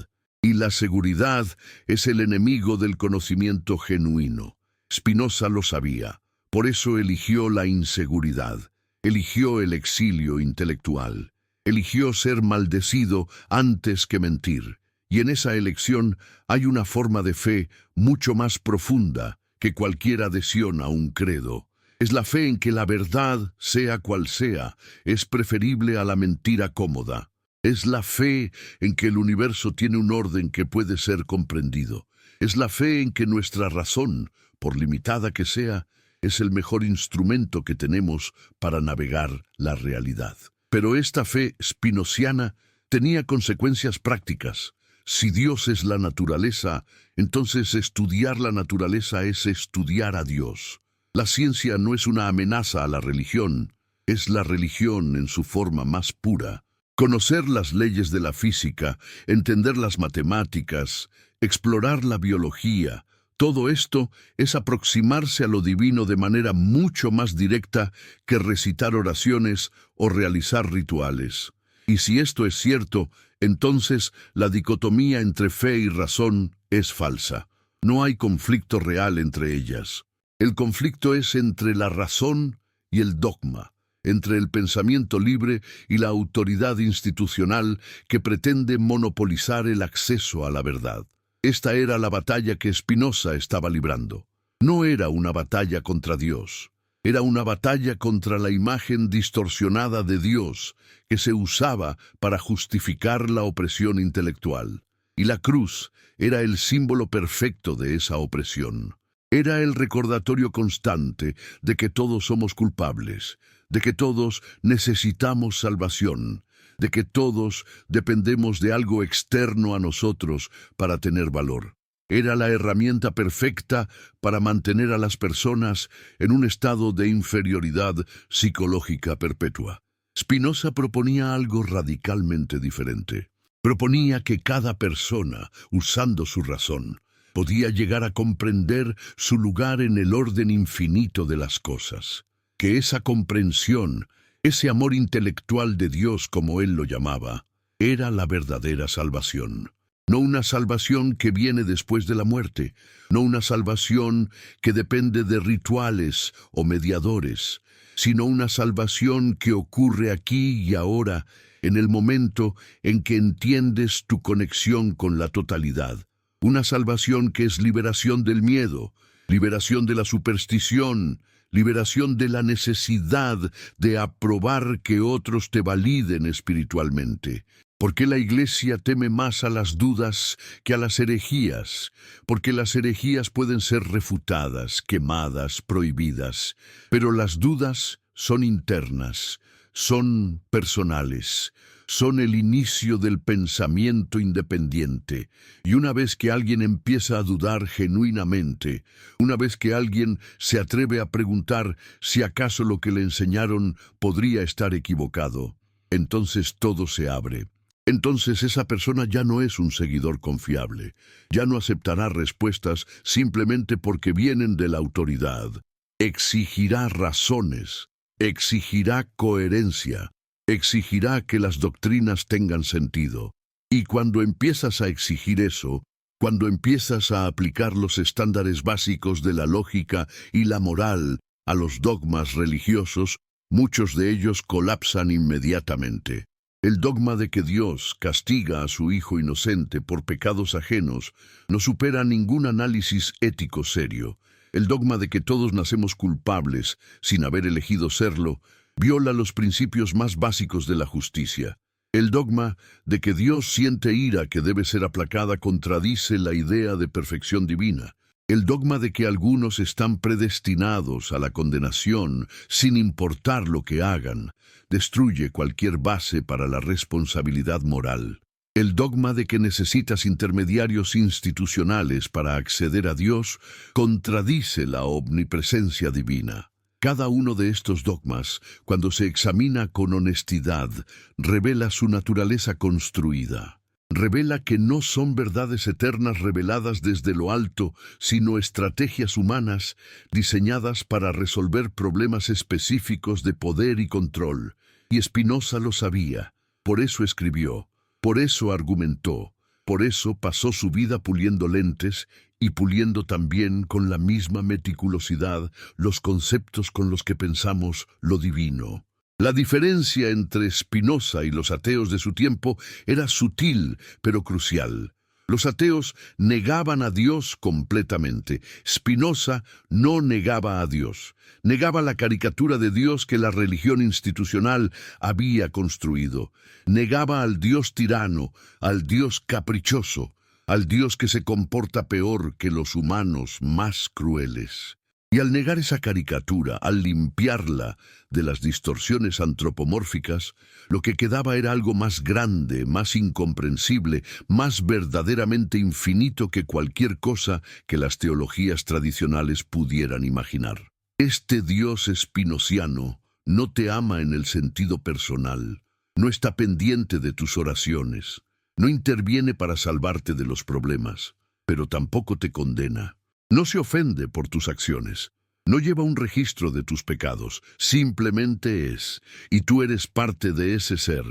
Y la seguridad es el enemigo del conocimiento genuino. Spinoza lo sabía. Por eso eligió la inseguridad. Eligió el exilio intelectual. Eligió ser maldecido antes que mentir. Y en esa elección hay una forma de fe mucho más profunda que cualquier adhesión a un credo. Es la fe en que la verdad, sea cual sea, es preferible a la mentira cómoda. Es la fe en que el universo tiene un orden que puede ser comprendido. Es la fe en que nuestra razón, por limitada que sea, es el mejor instrumento que tenemos para navegar la realidad. Pero esta fe spinoziana tenía consecuencias prácticas. Si Dios es la naturaleza, entonces estudiar la naturaleza es estudiar a Dios. La ciencia no es una amenaza a la religión, es la religión en su forma más pura. Conocer las leyes de la física, entender las matemáticas, explorar la biología, todo esto es aproximarse a lo divino de manera mucho más directa que recitar oraciones o realizar rituales. Y si esto es cierto, entonces la dicotomía entre fe y razón es falsa. No hay conflicto real entre ellas. El conflicto es entre la razón y el dogma, entre el pensamiento libre y la autoridad institucional que pretende monopolizar el acceso a la verdad. Esta era la batalla que Spinoza estaba librando. No era una batalla contra Dios. Era una batalla contra la imagen distorsionada de Dios que se usaba para justificar la opresión intelectual. Y la cruz era el símbolo perfecto de esa opresión. Era el recordatorio constante de que todos somos culpables, de que todos necesitamos salvación, de que todos dependemos de algo externo a nosotros para tener valor. Era la herramienta perfecta para mantener a las personas en un estado de inferioridad psicológica perpetua. Spinoza proponía algo radicalmente diferente. Proponía que cada persona, usando su razón, podía llegar a comprender su lugar en el orden infinito de las cosas. Que esa comprensión, ese amor intelectual de Dios como él lo llamaba, era la verdadera salvación. No una salvación que viene después de la muerte, no una salvación que depende de rituales o mediadores, sino una salvación que ocurre aquí y ahora, en el momento en que entiendes tu conexión con la totalidad. Una salvación que es liberación del miedo, liberación de la superstición, liberación de la necesidad de aprobar que otros te validen espiritualmente. ¿Por qué la Iglesia teme más a las dudas que a las herejías? Porque las herejías pueden ser refutadas, quemadas, prohibidas, pero las dudas son internas, son personales, son el inicio del pensamiento independiente. Y una vez que alguien empieza a dudar genuinamente, una vez que alguien se atreve a preguntar si acaso lo que le enseñaron podría estar equivocado, entonces todo se abre. Entonces esa persona ya no es un seguidor confiable, ya no aceptará respuestas simplemente porque vienen de la autoridad. Exigirá razones, exigirá coherencia, Exigirá que las doctrinas tengan sentido. Y cuando empiezas a exigir eso, cuando empiezas a aplicar los estándares básicos de la lógica y la moral a los dogmas religiosos, muchos de ellos colapsan inmediatamente. El dogma de que Dios castiga a su hijo inocente por pecados ajenos no supera ningún análisis ético serio. El dogma de que todos nacemos culpables sin haber elegido serlo viola los principios más básicos de la justicia. El dogma de que Dios siente ira que debe ser aplacada contradice la idea de perfección divina. El dogma de que algunos están predestinados a la condenación sin importar lo que hagan destruye cualquier base para la responsabilidad moral. El dogma de que necesitas intermediarios institucionales para acceder a Dios contradice la omnipresencia divina. Cada uno de estos dogmas, cuando se examina con honestidad, revela su naturaleza construida. Revela que no son verdades eternas reveladas desde lo alto, sino estrategias humanas diseñadas para resolver problemas específicos de poder y control. Y Spinoza lo sabía. Por eso escribió, por eso argumentó, por eso pasó su vida puliendo lentes y puliendo también con la misma meticulosidad los conceptos con los que pensamos lo divino. La diferencia entre Spinoza y los ateos de su tiempo era sutil, pero crucial. Los ateos negaban a Dios completamente. Spinoza no negaba a Dios. Negaba la caricatura de Dios que la religión institucional había construido. Negaba al Dios tirano, al Dios caprichoso, al Dios que se comporta peor que los humanos más crueles. Y al negar esa caricatura, al limpiarla de las distorsiones antropomórficas, lo que quedaba era algo más grande, más incomprensible, más verdaderamente infinito que cualquier cosa que las teologías tradicionales pudieran imaginar. Este Dios espinociano no te ama en el sentido personal, no está pendiente de tus oraciones, no interviene para salvarte de los problemas, pero tampoco te condena. No se ofende por tus acciones, no lleva un registro de tus pecados, simplemente es, y tú eres parte de ese ser.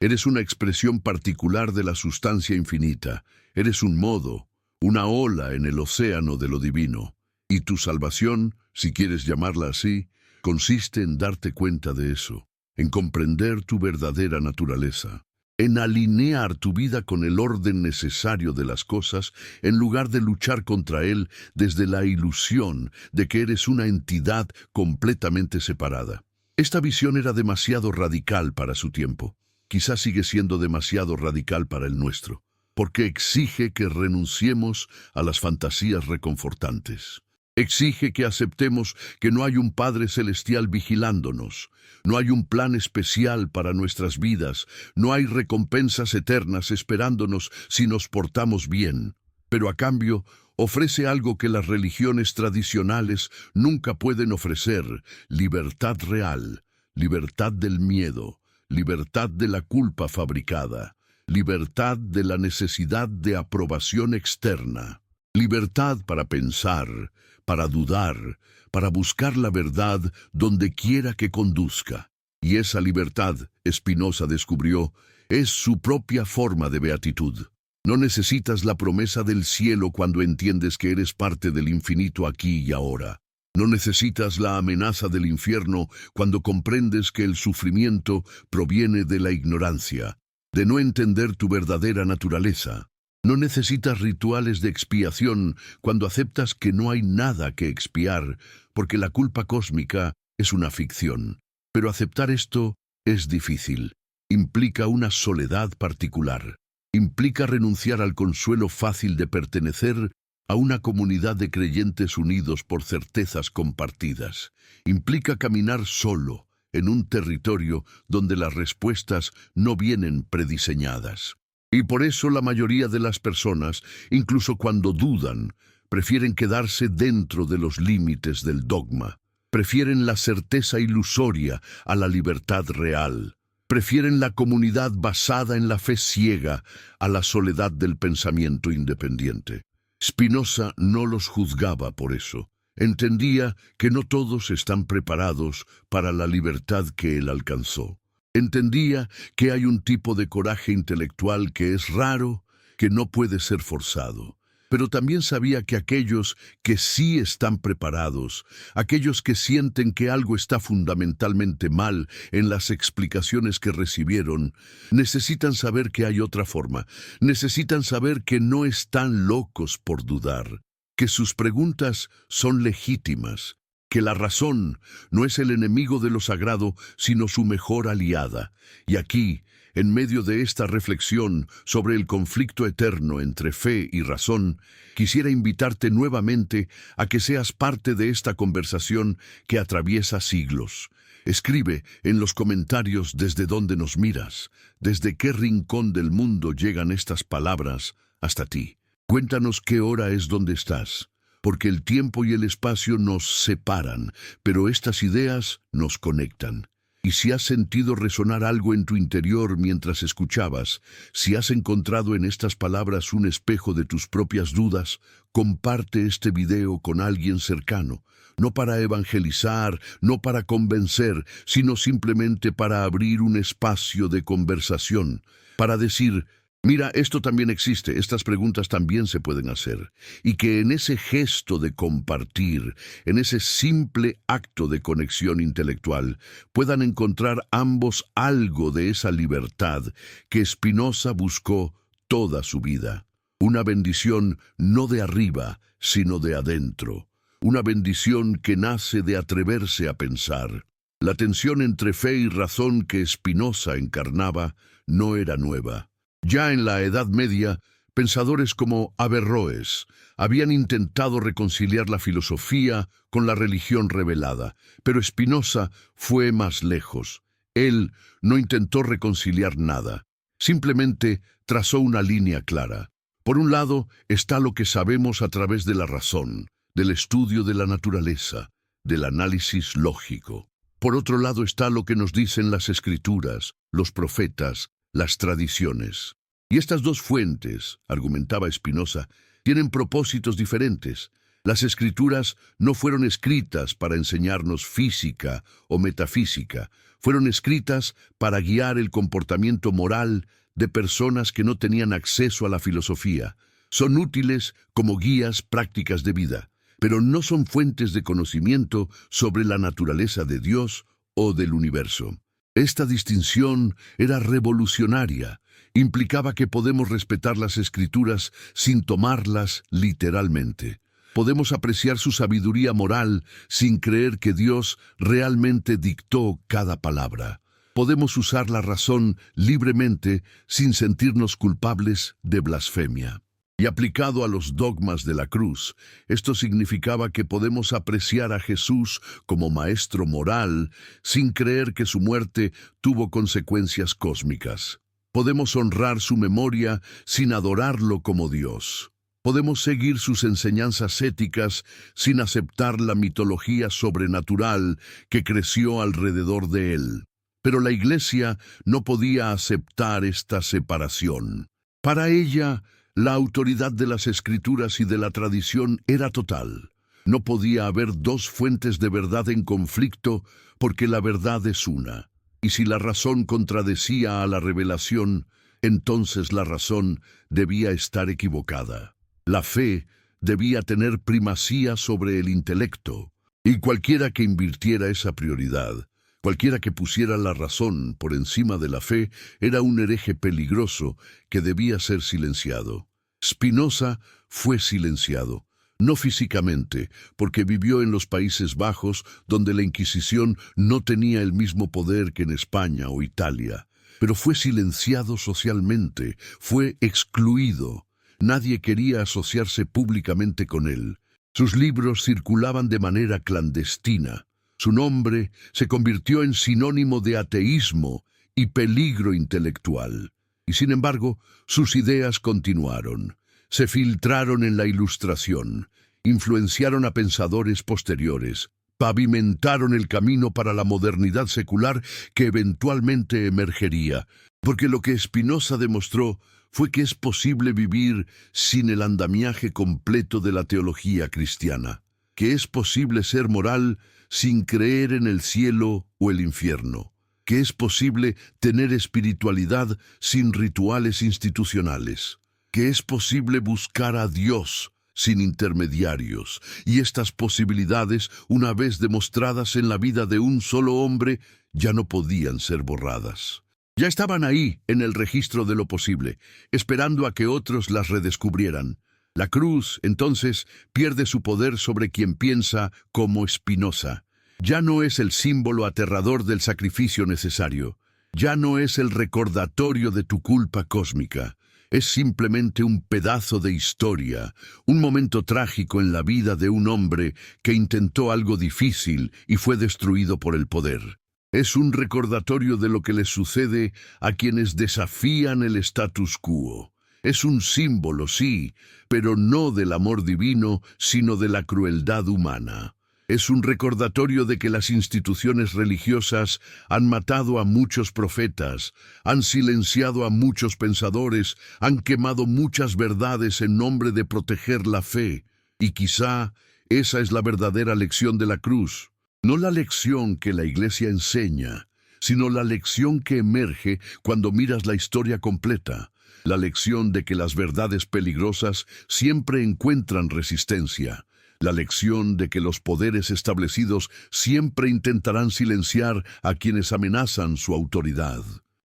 Eres una expresión particular de la sustancia infinita, eres un modo, una ola en el océano de lo divino. Y tu salvación, si quieres llamarla así, consiste en darte cuenta de eso, en comprender tu verdadera naturaleza, en alinear tu vida con el orden necesario de las cosas, en lugar de luchar contra él desde la ilusión de que eres una entidad completamente separada. Esta visión era demasiado radical para su tiempo. Quizás sigue siendo demasiado radical para el nuestro, porque exige que renunciemos a las fantasías reconfortantes. Exige que aceptemos que no hay un Padre Celestial vigilándonos, no hay un plan especial para nuestras vidas, no hay recompensas eternas esperándonos si nos portamos bien, pero a cambio ofrece algo que las religiones tradicionales nunca pueden ofrecer: libertad real, libertad del miedo, libertad de la culpa fabricada, libertad de la necesidad de aprobación externa, libertad para pensar, para dudar, para buscar la verdad donde quiera que conduzca. Y esa libertad, Spinoza descubrió, es su propia forma de beatitud. No necesitas la promesa del cielo cuando entiendes que eres parte del infinito aquí y ahora. No necesitas la amenaza del infierno cuando comprendes que el sufrimiento proviene de la ignorancia, de no entender tu verdadera naturaleza. No necesitas rituales de expiación cuando aceptas que no hay nada que expiar, porque la culpa cósmica es una ficción. Pero aceptar esto es difícil. Implica una soledad particular. Implica renunciar al consuelo fácil de pertenecer a una comunidad de creyentes unidos por certezas compartidas. Implica caminar solo en un territorio donde las respuestas no vienen prediseñadas. Y por eso la mayoría de las personas, incluso cuando dudan, prefieren quedarse dentro de los límites del dogma. Prefieren la certeza ilusoria a la libertad real. Prefieren la comunidad basada en la fe ciega a la soledad del pensamiento independiente. Spinoza no los juzgaba por eso. Entendía que no todos están preparados para la libertad que él alcanzó. Entendía que hay un tipo de coraje intelectual que es raro, que no puede ser forzado. Pero también sabía que aquellos que sí están preparados, aquellos que sienten que algo está fundamentalmente mal en las explicaciones que recibieron, necesitan saber que hay otra forma, necesitan saber que no están locos por dudar, que sus preguntas son legítimas, que la razón no es el enemigo de lo sagrado, sino su mejor aliada. Y aquí, en medio de esta reflexión sobre el conflicto eterno entre fe y razón, quisiera invitarte nuevamente a que seas parte de esta conversación que atraviesa siglos. Escribe en los comentarios desde dónde nos miras, desde qué rincón del mundo llegan estas palabras hasta ti. Cuéntanos qué hora es donde estás, porque el tiempo y el espacio nos separan, pero estas ideas nos conectan. Y si has sentido resonar algo en tu interior mientras escuchabas, si has encontrado en estas palabras un espejo de tus propias dudas, comparte este video con alguien cercano, no para evangelizar, no para convencer, sino simplemente para abrir un espacio de conversación, para decir: mira, esto también existe, estas preguntas también se pueden hacer. Y que en ese gesto de compartir, en ese simple acto de conexión intelectual, puedan encontrar ambos algo de esa libertad que Spinoza buscó toda su vida. Una bendición no de arriba, sino de adentro. Una bendición que nace de atreverse a pensar. La tensión entre fe y razón que Spinoza encarnaba no era nueva. Ya en la Edad Media, pensadores como Averroes habían intentado reconciliar la filosofía con la religión revelada, pero Spinoza fue más lejos. Él no intentó reconciliar nada, simplemente trazó una línea clara. Por un lado está lo que sabemos a través de la razón, del estudio de la naturaleza, del análisis lógico. Por otro lado está lo que nos dicen las escrituras, los profetas, las tradiciones. Y estas dos fuentes, argumentaba Spinoza, tienen propósitos diferentes. Las escrituras no fueron escritas para enseñarnos física o metafísica, fueron escritas para guiar el comportamiento moral de personas que no tenían acceso a la filosofía. Son útiles como guías prácticas de vida, pero no son fuentes de conocimiento sobre la naturaleza de Dios o del universo. Esta distinción era revolucionaria. Implicaba que podemos respetar las escrituras sin tomarlas literalmente. Podemos apreciar su sabiduría moral sin creer que Dios realmente dictó cada palabra. Podemos usar la razón libremente sin sentirnos culpables de blasfemia. Y aplicado a los dogmas de la cruz, esto significaba que podemos apreciar a Jesús como maestro moral sin creer que su muerte tuvo consecuencias cósmicas. Podemos honrar su memoria sin adorarlo como Dios. Podemos seguir sus enseñanzas éticas sin aceptar la mitología sobrenatural que creció alrededor de él. Pero la Iglesia no podía aceptar esta separación. Para ella, la autoridad de las Escrituras y de la tradición era total. No podía haber dos fuentes de verdad en conflicto porque la verdad es una. Y si la razón contradecía a la revelación, entonces la razón debía estar equivocada. La fe debía tener primacía sobre el intelecto, y cualquiera que invirtiera esa prioridad, cualquiera que pusiera la razón por encima de la fe, era un hereje peligroso que debía ser silenciado. Spinoza fue silenciado. No físicamente, porque vivió en los Países Bajos, donde la Inquisición no tenía el mismo poder que en España o Italia. Pero fue silenciado socialmente, fue excluido. Nadie quería asociarse públicamente con él. Sus libros circulaban de manera clandestina. Su nombre se convirtió en sinónimo de ateísmo y peligro intelectual. Y sin embargo, sus ideas continuaron. Se filtraron en la Ilustración, influenciaron a pensadores posteriores, pavimentaron el camino para la modernidad secular que eventualmente emergería, porque lo que Spinoza demostró fue que es posible vivir sin el andamiaje completo de la teología cristiana, que es posible ser moral sin creer en el cielo o el infierno. que es posible tener espiritualidad sin rituales institucionales, que es posible buscar a Dios sin intermediarios, y estas posibilidades, una vez demostradas en la vida de un solo hombre, ya no podían ser borradas. Ya estaban ahí, en el registro de lo posible, esperando a que otros las redescubrieran. La cruz, entonces, pierde su poder sobre quien piensa como Spinoza. Ya no es el símbolo aterrador del sacrificio necesario. Ya no es el recordatorio de tu culpa cósmica. Es simplemente un pedazo de historia, un momento trágico en la vida de un hombre que intentó algo difícil y fue destruido por el poder. Es un recordatorio de lo que les sucede a quienes desafían el status quo. Es un símbolo, sí, pero no del amor divino, sino de la crueldad humana. Es un recordatorio de que las instituciones religiosas han matado a muchos profetas, han silenciado a muchos pensadores, han quemado muchas verdades en nombre de proteger la fe. Y quizá esa es la verdadera lección de la cruz. No la lección que la Iglesia enseña, sino la lección que emerge cuando miras la historia completa. La lección de que las verdades peligrosas siempre encuentran resistencia. La lección de que los poderes establecidos siempre intentarán silenciar a quienes amenazan su autoridad.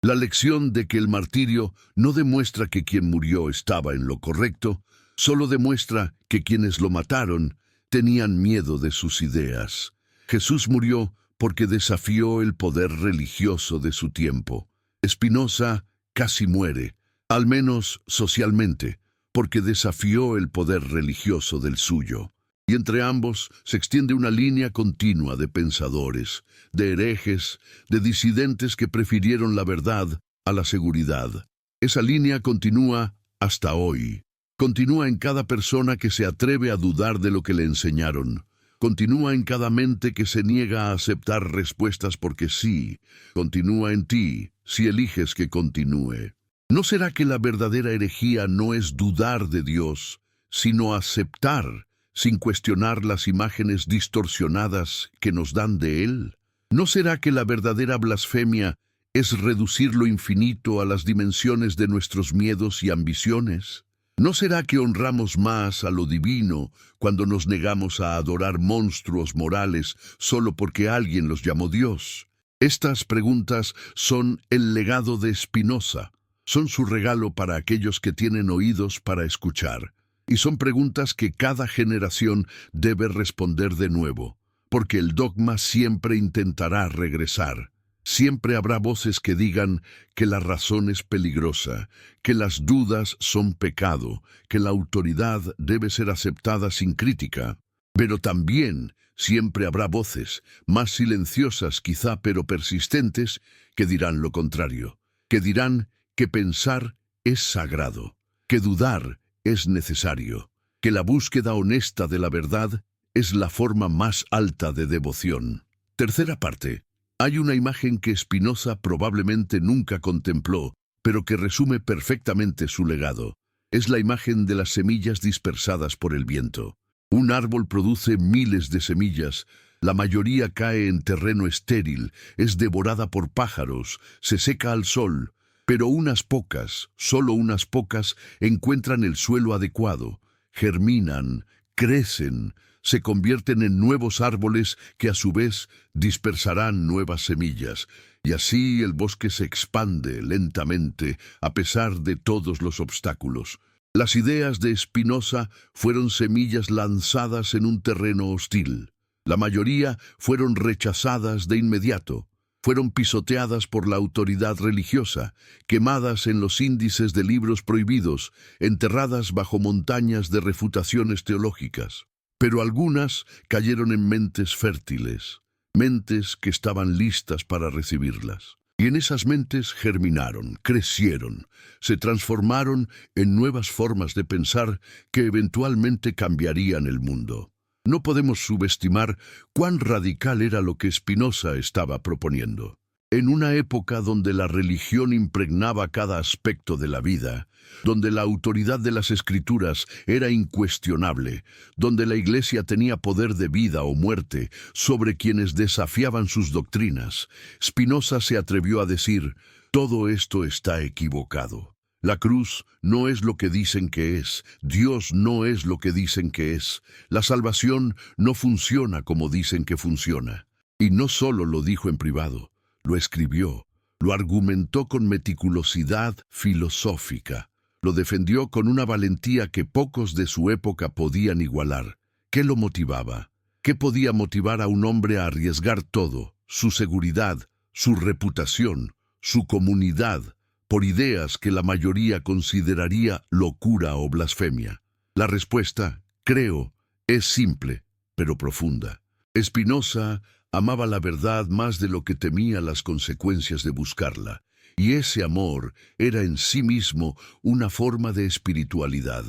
La lección de que el martirio no demuestra que quien murió estaba en lo correcto, solo demuestra que quienes lo mataron tenían miedo de sus ideas. Jesús murió porque desafió el poder religioso de su tiempo. Spinoza casi muere, al menos socialmente, porque desafió el poder religioso del suyo. Y entre ambos se extiende una línea continua de pensadores, de herejes, de disidentes que prefirieron la verdad a la seguridad. Esa línea continúa hasta hoy. Continúa en cada persona que se atreve a dudar de lo que le enseñaron. Continúa en cada mente que se niega a aceptar respuestas porque sí. Continúa en ti, si eliges que continúe. ¿No será que la verdadera herejía no es dudar de Dios, sino aceptar sin cuestionar las imágenes distorsionadas que nos dan de Él? ¿No será que la verdadera blasfemia es reducir lo infinito a las dimensiones de nuestros miedos y ambiciones? ¿No será que honramos más a lo divino cuando nos negamos a adorar monstruos morales solo porque alguien los llamó Dios? Estas preguntas son el legado de Spinoza. Son su regalo para aquellos que tienen oídos para escuchar. Y son preguntas que cada generación debe responder de nuevo, porque el dogma siempre intentará regresar. Siempre habrá voces que digan que la razón es peligrosa, que las dudas son pecado, que la autoridad debe ser aceptada sin crítica. Pero también siempre habrá voces, más silenciosas quizá pero persistentes, que dirán lo contrario, que dirán que pensar es sagrado, que dudar es necesario, que la búsqueda honesta de la verdad es la forma más alta de devoción. Tercera parte. Hay una imagen que Spinoza probablemente nunca contempló, pero que resume perfectamente su legado. Es la imagen de las semillas dispersadas por el viento. Un árbol produce miles de semillas, la mayoría cae en terreno estéril, es devorada por pájaros, se seca al sol, pero unas pocas, solo unas pocas, encuentran el suelo adecuado, germinan, crecen, se convierten en nuevos árboles que a su vez dispersarán nuevas semillas, y así el bosque se expande lentamente a pesar de todos los obstáculos. Las ideas de Spinoza fueron semillas lanzadas en un terreno hostil. La mayoría fueron rechazadas de inmediato. Fueron pisoteadas por la autoridad religiosa, quemadas en los índices de libros prohibidos, enterradas bajo montañas de refutaciones teológicas. Pero algunas cayeron en mentes fértiles, mentes que estaban listas para recibirlas. Y en esas mentes germinaron, crecieron, se transformaron en nuevas formas de pensar que eventualmente cambiarían el mundo. No podemos subestimar cuán radical era lo que Spinoza estaba proponiendo. En una época donde la religión impregnaba cada aspecto de la vida, donde la autoridad de las Escrituras era incuestionable, donde la Iglesia tenía poder de vida o muerte sobre quienes desafiaban sus doctrinas, Spinoza se atrevió a decir: todo esto está equivocado. La cruz no es lo que dicen que es, Dios no es lo que dicen que es, la salvación no funciona como dicen que funciona. Y no solo lo dijo en privado, lo escribió, lo argumentó con meticulosidad filosófica, lo defendió con una valentía que pocos de su época podían igualar. ¿Qué lo motivaba? ¿Qué podía motivar a un hombre a arriesgar todo, su seguridad, su reputación, su comunidad, por ideas que la mayoría consideraría locura o blasfemia? La respuesta, creo, es simple, pero profunda. Spinoza amaba la verdad más de lo que temía las consecuencias de buscarla, y ese amor era en sí mismo una forma de espiritualidad.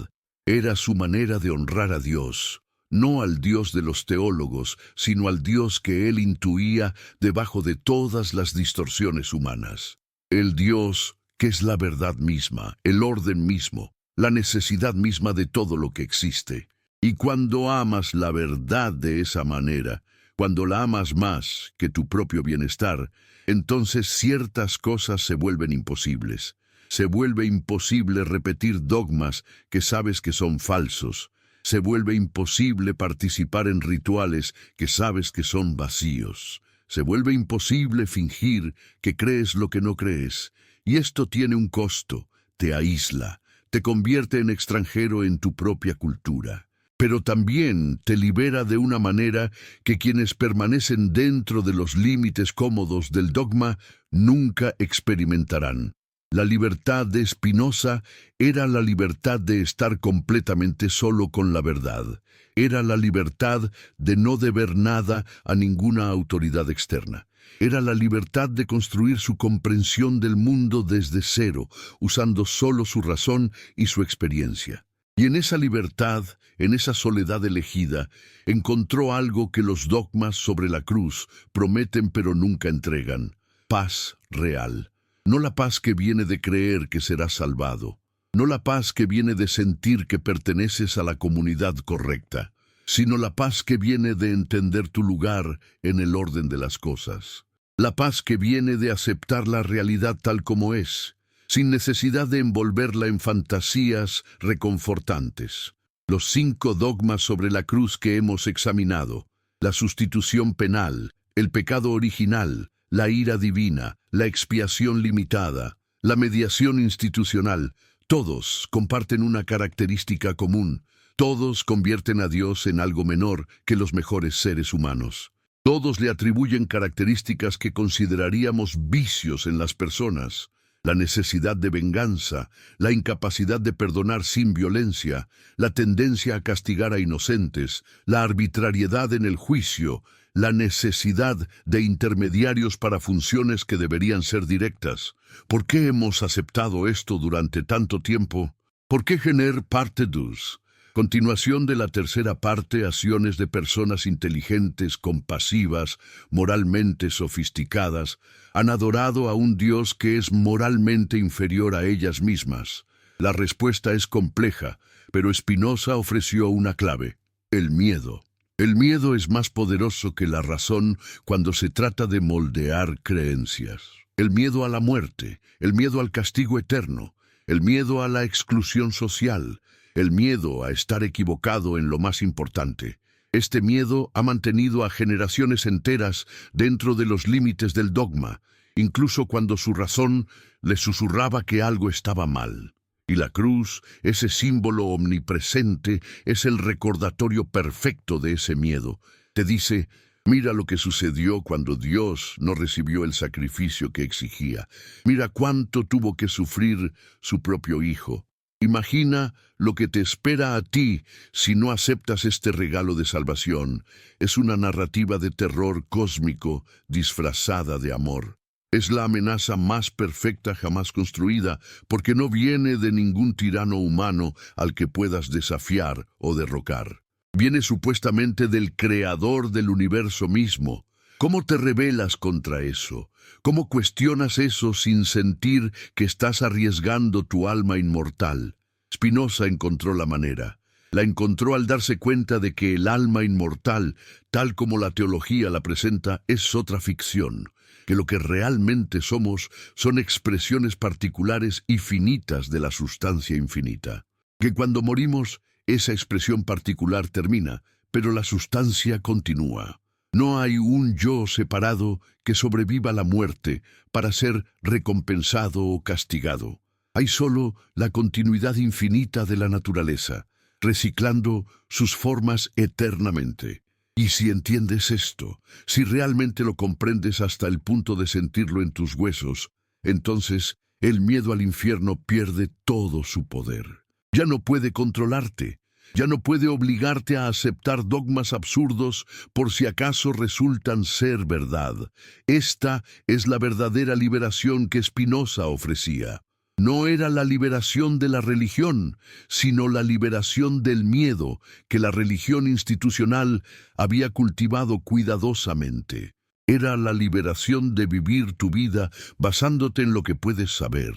Era su manera de honrar a Dios, no al Dios de los teólogos, sino al Dios que él intuía debajo de todas las distorsiones humanas. El Dios que es la verdad misma, el orden mismo, la necesidad misma de todo lo que existe. Y cuando amas la verdad de esa manera, cuando la amas más que tu propio bienestar, entonces ciertas cosas se vuelven imposibles. Se vuelve imposible repetir dogmas que sabes que son falsos. Se vuelve imposible participar en rituales que sabes que son vacíos. Se vuelve imposible fingir que crees lo que no crees. Y esto tiene un costo, te aísla, te convierte en extranjero en tu propia cultura. Pero también te libera de una manera que quienes permanecen dentro de los límites cómodos del dogma nunca experimentarán. La libertad de Spinoza era la libertad de estar completamente solo con la verdad. Era la libertad de no deber nada a ninguna autoridad externa. Era la libertad de construir su comprensión del mundo desde cero, usando solo su razón y su experiencia. Y en esa libertad, en esa soledad elegida, encontró algo que los dogmas sobre la cruz prometen pero nunca entregan: paz real. No la paz que viene de creer que serás salvado, no la paz que viene de sentir que perteneces a la comunidad correcta, sino la paz que viene de entender tu lugar en el orden de las cosas. La paz que viene de aceptar la realidad tal como es, sin necesidad de envolverla en fantasías reconfortantes. Los 5 dogmas sobre la cruz que hemos examinado: la sustitución penal, el pecado original, la ira divina, la expiación limitada, la mediación institucional, todos comparten una característica común. Todos convierten a Dios en algo menor que los mejores seres humanos. Todos le atribuyen características que consideraríamos vicios en las personas: la necesidad de venganza, la incapacidad de perdonar sin violencia, la tendencia a castigar a inocentes, la arbitrariedad en el juicio, la necesidad de intermediarios para funciones que deberían ser directas. ¿Por qué hemos aceptado esto durante tanto tiempo? ¿Por qué Jenner parte 2? Continuación de la tercera parte: acciones de personas inteligentes, compasivas, moralmente sofisticadas, han adorado a un Dios que es moralmente inferior a ellas mismas. La respuesta es compleja, pero Spinoza ofreció una clave: el miedo. El miedo es más poderoso que la razón cuando se trata de moldear creencias. El miedo a la muerte, el miedo al castigo eterno, el miedo a la exclusión social, el miedo a estar equivocado en lo más importante. Este miedo ha mantenido a generaciones enteras dentro de los límites del dogma, incluso cuando su razón le susurraba que algo estaba mal. Y la cruz, ese símbolo omnipresente, es el recordatorio perfecto de ese miedo. Te dice: mira lo que sucedió cuando Dios no recibió el sacrificio que exigía. Mira cuánto tuvo que sufrir su propio Hijo. Imagina lo que te espera a ti si no aceptas este regalo de salvación. Es una narrativa de terror cósmico disfrazada de amor. Es la amenaza más perfecta jamás construida, porque no viene de ningún tirano humano al que puedas desafiar o derrocar. Viene supuestamente del creador del universo mismo, ¿Cómo te rebelas contra eso? ¿Cómo cuestionas eso sin sentir que estás arriesgando tu alma inmortal? Spinoza encontró la manera. La encontró al darse cuenta de que el alma inmortal, tal como la teología la presenta, es otra ficción, que lo que realmente somos son expresiones particulares y finitas de la sustancia infinita. Que cuando morimos, esa expresión particular termina, pero la sustancia continúa. No hay un yo separado que sobreviva a la muerte para ser recompensado o castigado. Hay solo la continuidad infinita de la naturaleza, reciclando sus formas eternamente. Y si entiendes esto, si realmente lo comprendes hasta el punto de sentirlo en tus huesos, entonces el miedo al infierno pierde todo su poder. Ya no puede controlarte. Ya no puede obligarte a aceptar dogmas absurdos por si acaso resultan ser verdad. Esta es la verdadera liberación que Spinoza ofrecía. No era la liberación de la religión, sino la liberación del miedo que la religión institucional había cultivado cuidadosamente. Era la liberación de vivir tu vida basándote en lo que puedes saber,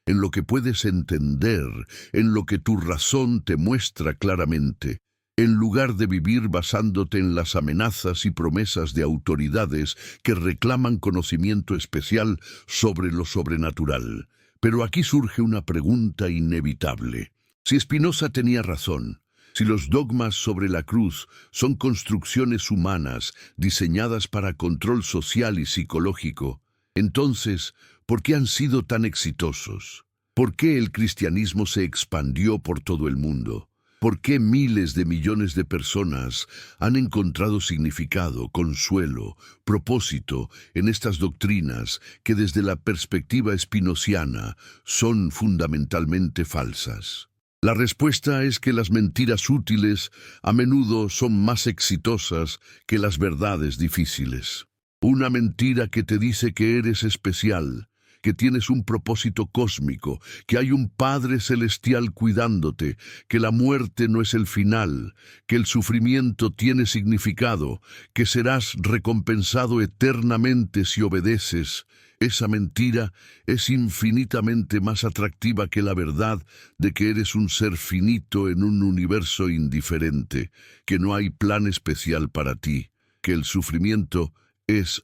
en lo que puedes entender, en lo que tu razón te muestra claramente, en lugar de vivir basándote en las amenazas y promesas de autoridades que reclaman conocimiento especial sobre lo sobrenatural. Pero aquí surge una pregunta inevitable. Si Spinoza tenía razón, si los dogmas sobre la cruz son construcciones humanas diseñadas para control social y psicológico, entonces, ¿por qué han sido tan exitosos? ¿Por qué el cristianismo se expandió por todo el mundo? ¿Por qué miles de millones de personas han encontrado significado, consuelo, propósito en estas doctrinas que desde la perspectiva spinoziana son fundamentalmente falsas? La respuesta es que las mentiras útiles a menudo son más exitosas que las verdades difíciles. Una mentira que te dice que eres especial, que tienes un propósito cósmico, que hay un Padre Celestial cuidándote, que la muerte no es el final, que el sufrimiento tiene significado, que serás recompensado eternamente si obedeces. Esa mentira es infinitamente más atractiva que la verdad de que eres un ser finito en un universo indiferente, que no hay plan especial para ti, que el sufrimiento es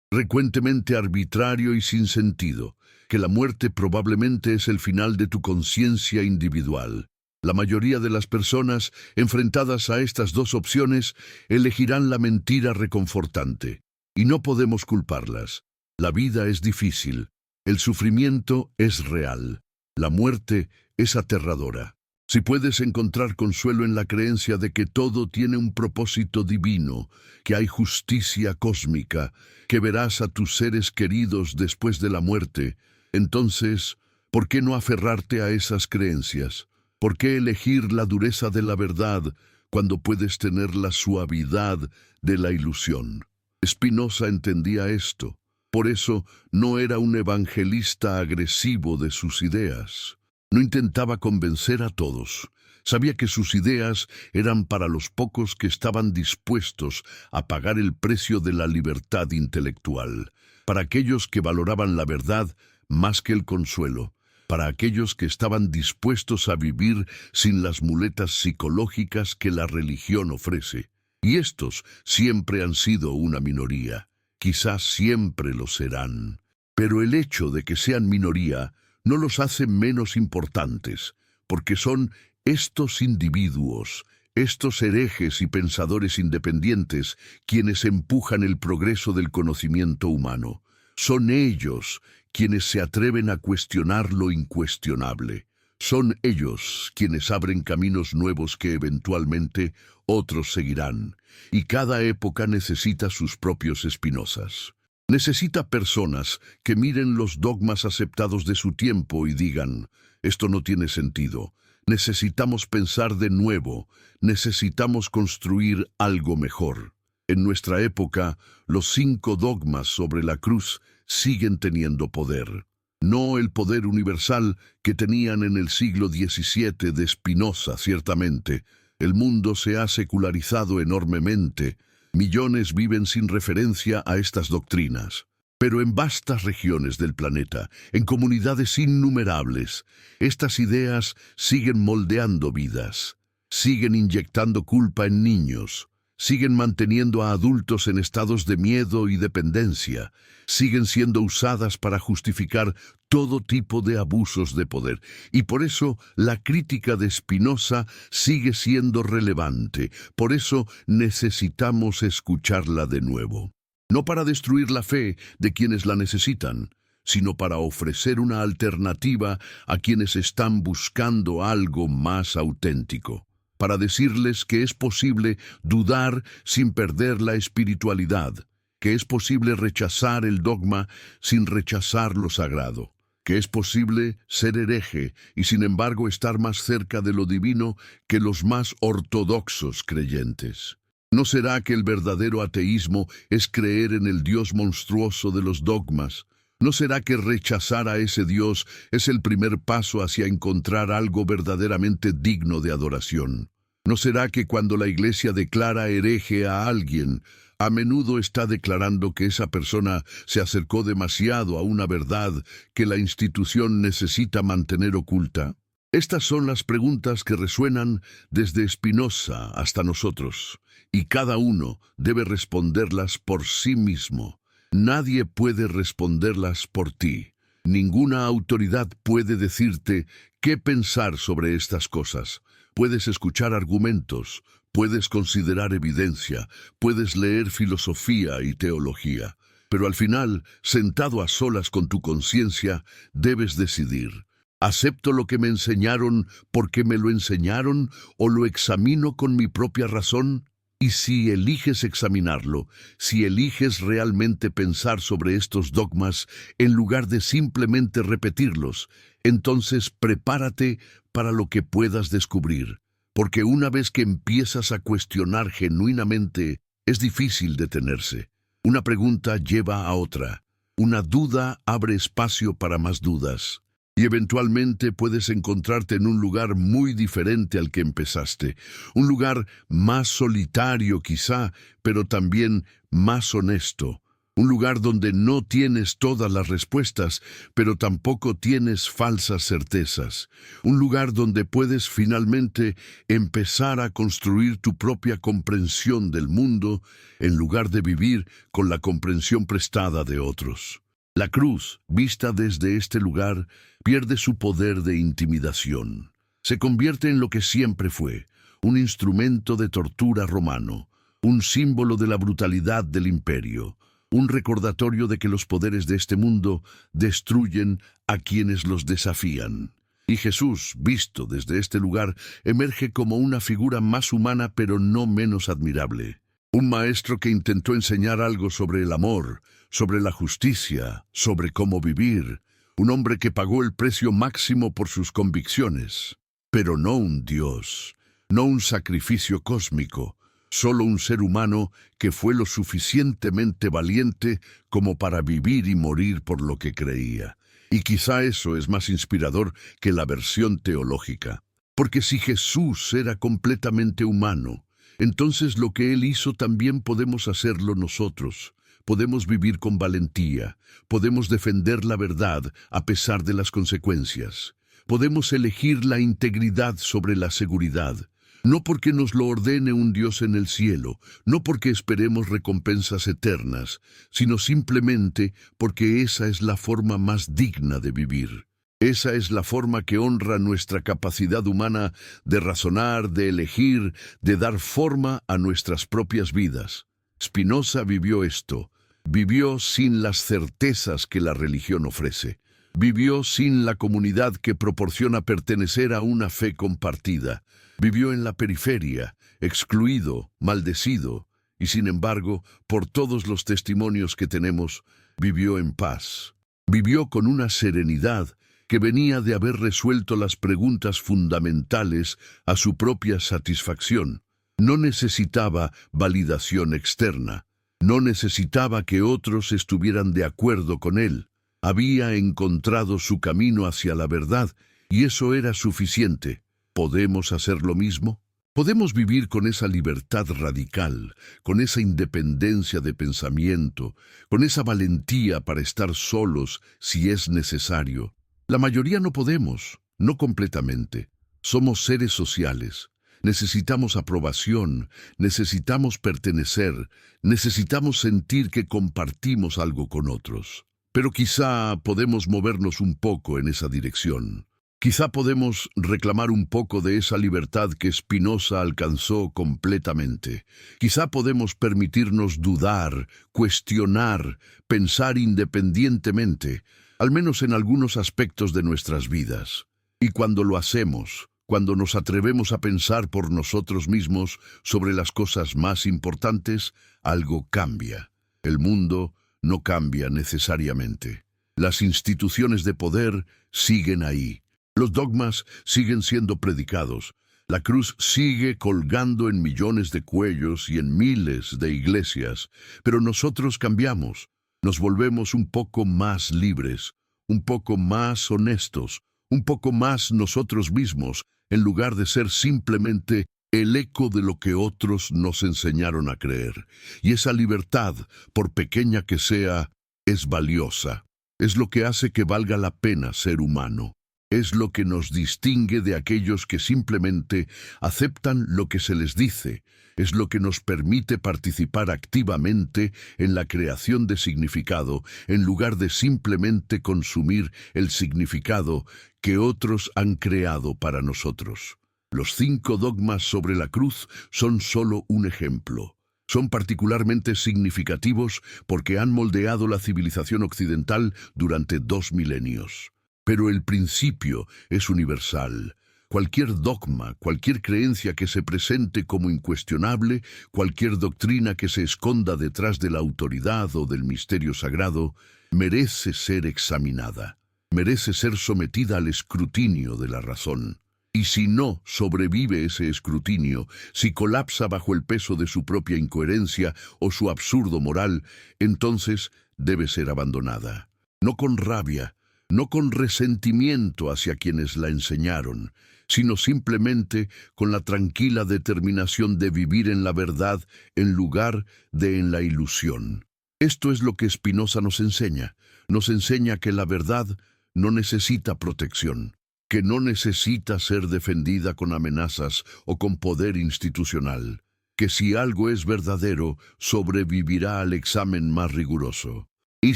frecuentemente arbitrario y sin sentido, que la muerte probablemente es el final de tu conciencia individual. La mayoría de las personas, enfrentadas a estas dos opciones, elegirán la mentira reconfortante. Y no podemos culparlas. La vida es difícil, el sufrimiento es real, la muerte es aterradora. Si puedes encontrar consuelo en la creencia de que todo tiene un propósito divino, que hay justicia cósmica, que verás a tus seres queridos después de la muerte, entonces, ¿por qué no aferrarte a esas creencias? ¿Por qué elegir la dureza de la verdad cuando puedes tener la suavidad de la ilusión? Spinoza entendía esto. Por eso no era un evangelista agresivo de sus ideas. No intentaba convencer a todos. Sabía que sus ideas eran para los pocos que estaban dispuestos a pagar el precio de la libertad intelectual, para aquellos que valoraban la verdad más que el consuelo, para aquellos que estaban dispuestos a vivir sin las muletas psicológicas que la religión ofrece. Y estos siempre han sido una minoría. Quizás siempre lo serán. Pero el hecho de que sean minoría no los hace menos importantes, porque son estos individuos, estos herejes y pensadores independientes, quienes empujan el progreso del conocimiento humano. Son ellos quienes se atreven a cuestionar lo incuestionable. Son ellos quienes abren caminos nuevos que eventualmente otros seguirán. Y cada época necesita sus propios Spinozas. Necesita personas que miren los dogmas aceptados de su tiempo y digan, esto no tiene sentido. Necesitamos pensar de nuevo, necesitamos construir algo mejor. En nuestra época, los 5 dogmas sobre la cruz siguen teniendo poder. No el poder universal que tenían en el siglo XVII de Spinoza, ciertamente. El mundo se ha secularizado enormemente. Millones viven sin referencia a estas doctrinas. Pero en vastas regiones del planeta, en comunidades innumerables, estas ideas siguen moldeando vidas, siguen inyectando culpa en niños, siguen manteniendo a adultos en estados de miedo y dependencia, siguen siendo usadas para justificar todo tipo de abusos de poder. Y por eso la crítica de Spinoza sigue siendo relevante, por eso necesitamos escucharla de nuevo. No para destruir la fe de quienes la necesitan, sino para ofrecer una alternativa a quienes están buscando algo más auténtico. Para decirles que es posible dudar sin perder la espiritualidad, que es posible rechazar el dogma sin rechazar lo sagrado, que es posible ser hereje y sin embargo estar más cerca de lo divino que los más ortodoxos creyentes. ¿No será que el verdadero ateísmo es creer en el Dios monstruoso de los dogmas? ¿No será que rechazar a ese Dios es el primer paso hacia encontrar algo verdaderamente digno de adoración? ¿No será que cuando la Iglesia declara hereje a alguien, a menudo está declarando que esa persona se acercó demasiado a una verdad que la institución necesita mantener oculta? Estas son las preguntas que resuenan desde Spinoza hasta nosotros, y cada uno debe responderlas por sí mismo. Nadie puede responderlas por ti. Ninguna autoridad puede decirte qué pensar sobre estas cosas. Puedes escuchar argumentos, puedes considerar evidencia, puedes leer filosofía y teología, pero al final, sentado a solas con tu conciencia, debes decidir. ¿Acepto lo que me enseñaron porque me lo enseñaron o lo examino con mi propia razón? Y si eliges examinarlo, si eliges realmente pensar sobre estos dogmas en lugar de simplemente repetirlos, entonces prepárate para lo que puedas descubrir. Porque una vez que empiezas a cuestionar genuinamente, es difícil detenerse. Una pregunta lleva a otra. Una duda abre espacio para más dudas. Y eventualmente puedes encontrarte en un lugar muy diferente al que empezaste. Un lugar más solitario quizá, pero también más honesto. Un lugar donde no tienes todas las respuestas, pero tampoco tienes falsas certezas. Un lugar donde puedes finalmente empezar a construir tu propia comprensión del mundo, en lugar de vivir con la comprensión prestada de otros. La cruz, vista desde este lugar, pierde su poder de intimidación. Se convierte en lo que siempre fue, un instrumento de tortura romano, un símbolo de la brutalidad del imperio, un recordatorio de que los poderes de este mundo destruyen a quienes los desafían. Y Jesús, visto desde este lugar, emerge como una figura más humana pero no menos admirable. Un maestro que intentó enseñar algo sobre el amor, sobre la justicia, sobre cómo vivir. Un hombre que pagó el precio máximo por sus convicciones. Pero no un Dios, no un sacrificio cósmico, solo un ser humano que fue lo suficientemente valiente como para vivir y morir por lo que creía. Y quizá eso es más inspirador que la versión teológica. Porque si Jesús era completamente humano, entonces lo que Él hizo también podemos hacerlo nosotros. Podemos vivir con valentía, podemos defender la verdad a pesar de las consecuencias. Podemos elegir la integridad sobre la seguridad, no porque nos lo ordene un Dios en el cielo, no porque esperemos recompensas eternas, sino simplemente porque esa es la forma más digna de vivir. Esa es la forma que honra nuestra capacidad humana de razonar, de elegir, de dar forma a nuestras propias vidas. Spinoza vivió esto. Vivió sin las certezas que la religión ofrece. Vivió sin la comunidad que proporciona pertenecer a una fe compartida. Vivió en la periferia, excluido, maldecido, y sin embargo, por todos los testimonios que tenemos, vivió en paz. Vivió con una serenidad que venía de haber resuelto las preguntas fundamentales a su propia satisfacción. No necesitaba validación externa. No necesitaba que otros estuvieran de acuerdo con él. Había encontrado su camino hacia la verdad y eso era suficiente. ¿Podemos hacer lo mismo? Podemos vivir con esa libertad radical, con esa independencia de pensamiento, con esa valentía para estar solos si es necesario. La mayoría no podemos, no completamente. Somos seres sociales. Necesitamos aprobación, necesitamos pertenecer, necesitamos sentir que compartimos algo con otros. Pero quizá podemos movernos un poco en esa dirección. Quizá podemos reclamar un poco de esa libertad que Spinoza alcanzó completamente. Quizá podemos permitirnos dudar, cuestionar, pensar independientemente, al menos en algunos aspectos de nuestras vidas. Y cuando lo hacemos, cuando nos atrevemos a pensar por nosotros mismos sobre las cosas más importantes, algo cambia. El mundo no cambia necesariamente. Las instituciones de poder siguen ahí. Los dogmas siguen siendo predicados. La cruz sigue colgando en millones de cuellos y en miles de iglesias. Pero nosotros cambiamos. Nos volvemos un poco más libres, un poco más honestos, un poco más nosotros mismos, en lugar de ser simplemente el eco de lo que otros nos enseñaron a creer. Y esa libertad, por pequeña que sea, es valiosa. Es lo que hace que valga la pena ser humano. Es lo que nos distingue de aquellos que simplemente aceptan lo que se les dice. Es lo que nos permite participar activamente en la creación de significado, en lugar de simplemente consumir el significado que otros han creado para nosotros. Los 5 dogmas sobre la cruz son solo un ejemplo. Son particularmente significativos porque han moldeado la civilización occidental durante 2 milenios. Pero el principio es universal. Cualquier dogma, cualquier creencia que se presente como incuestionable, cualquier doctrina que se esconda detrás de la autoridad o del misterio sagrado, merece ser examinada, merece ser sometida al escrutinio de la razón. Y si no sobrevive ese escrutinio, si colapsa bajo el peso de su propia incoherencia o su absurdo moral, entonces debe ser abandonada. No con rabia, no con resentimiento hacia quienes la enseñaron, sino simplemente con la tranquila determinación de vivir en la verdad en lugar de en la ilusión. Esto es lo que Spinoza nos enseña. Nos enseña que la verdad no necesita protección, que no necesita ser defendida con amenazas o con poder institucional, que si algo es verdadero, sobrevivirá al examen más riguroso. Y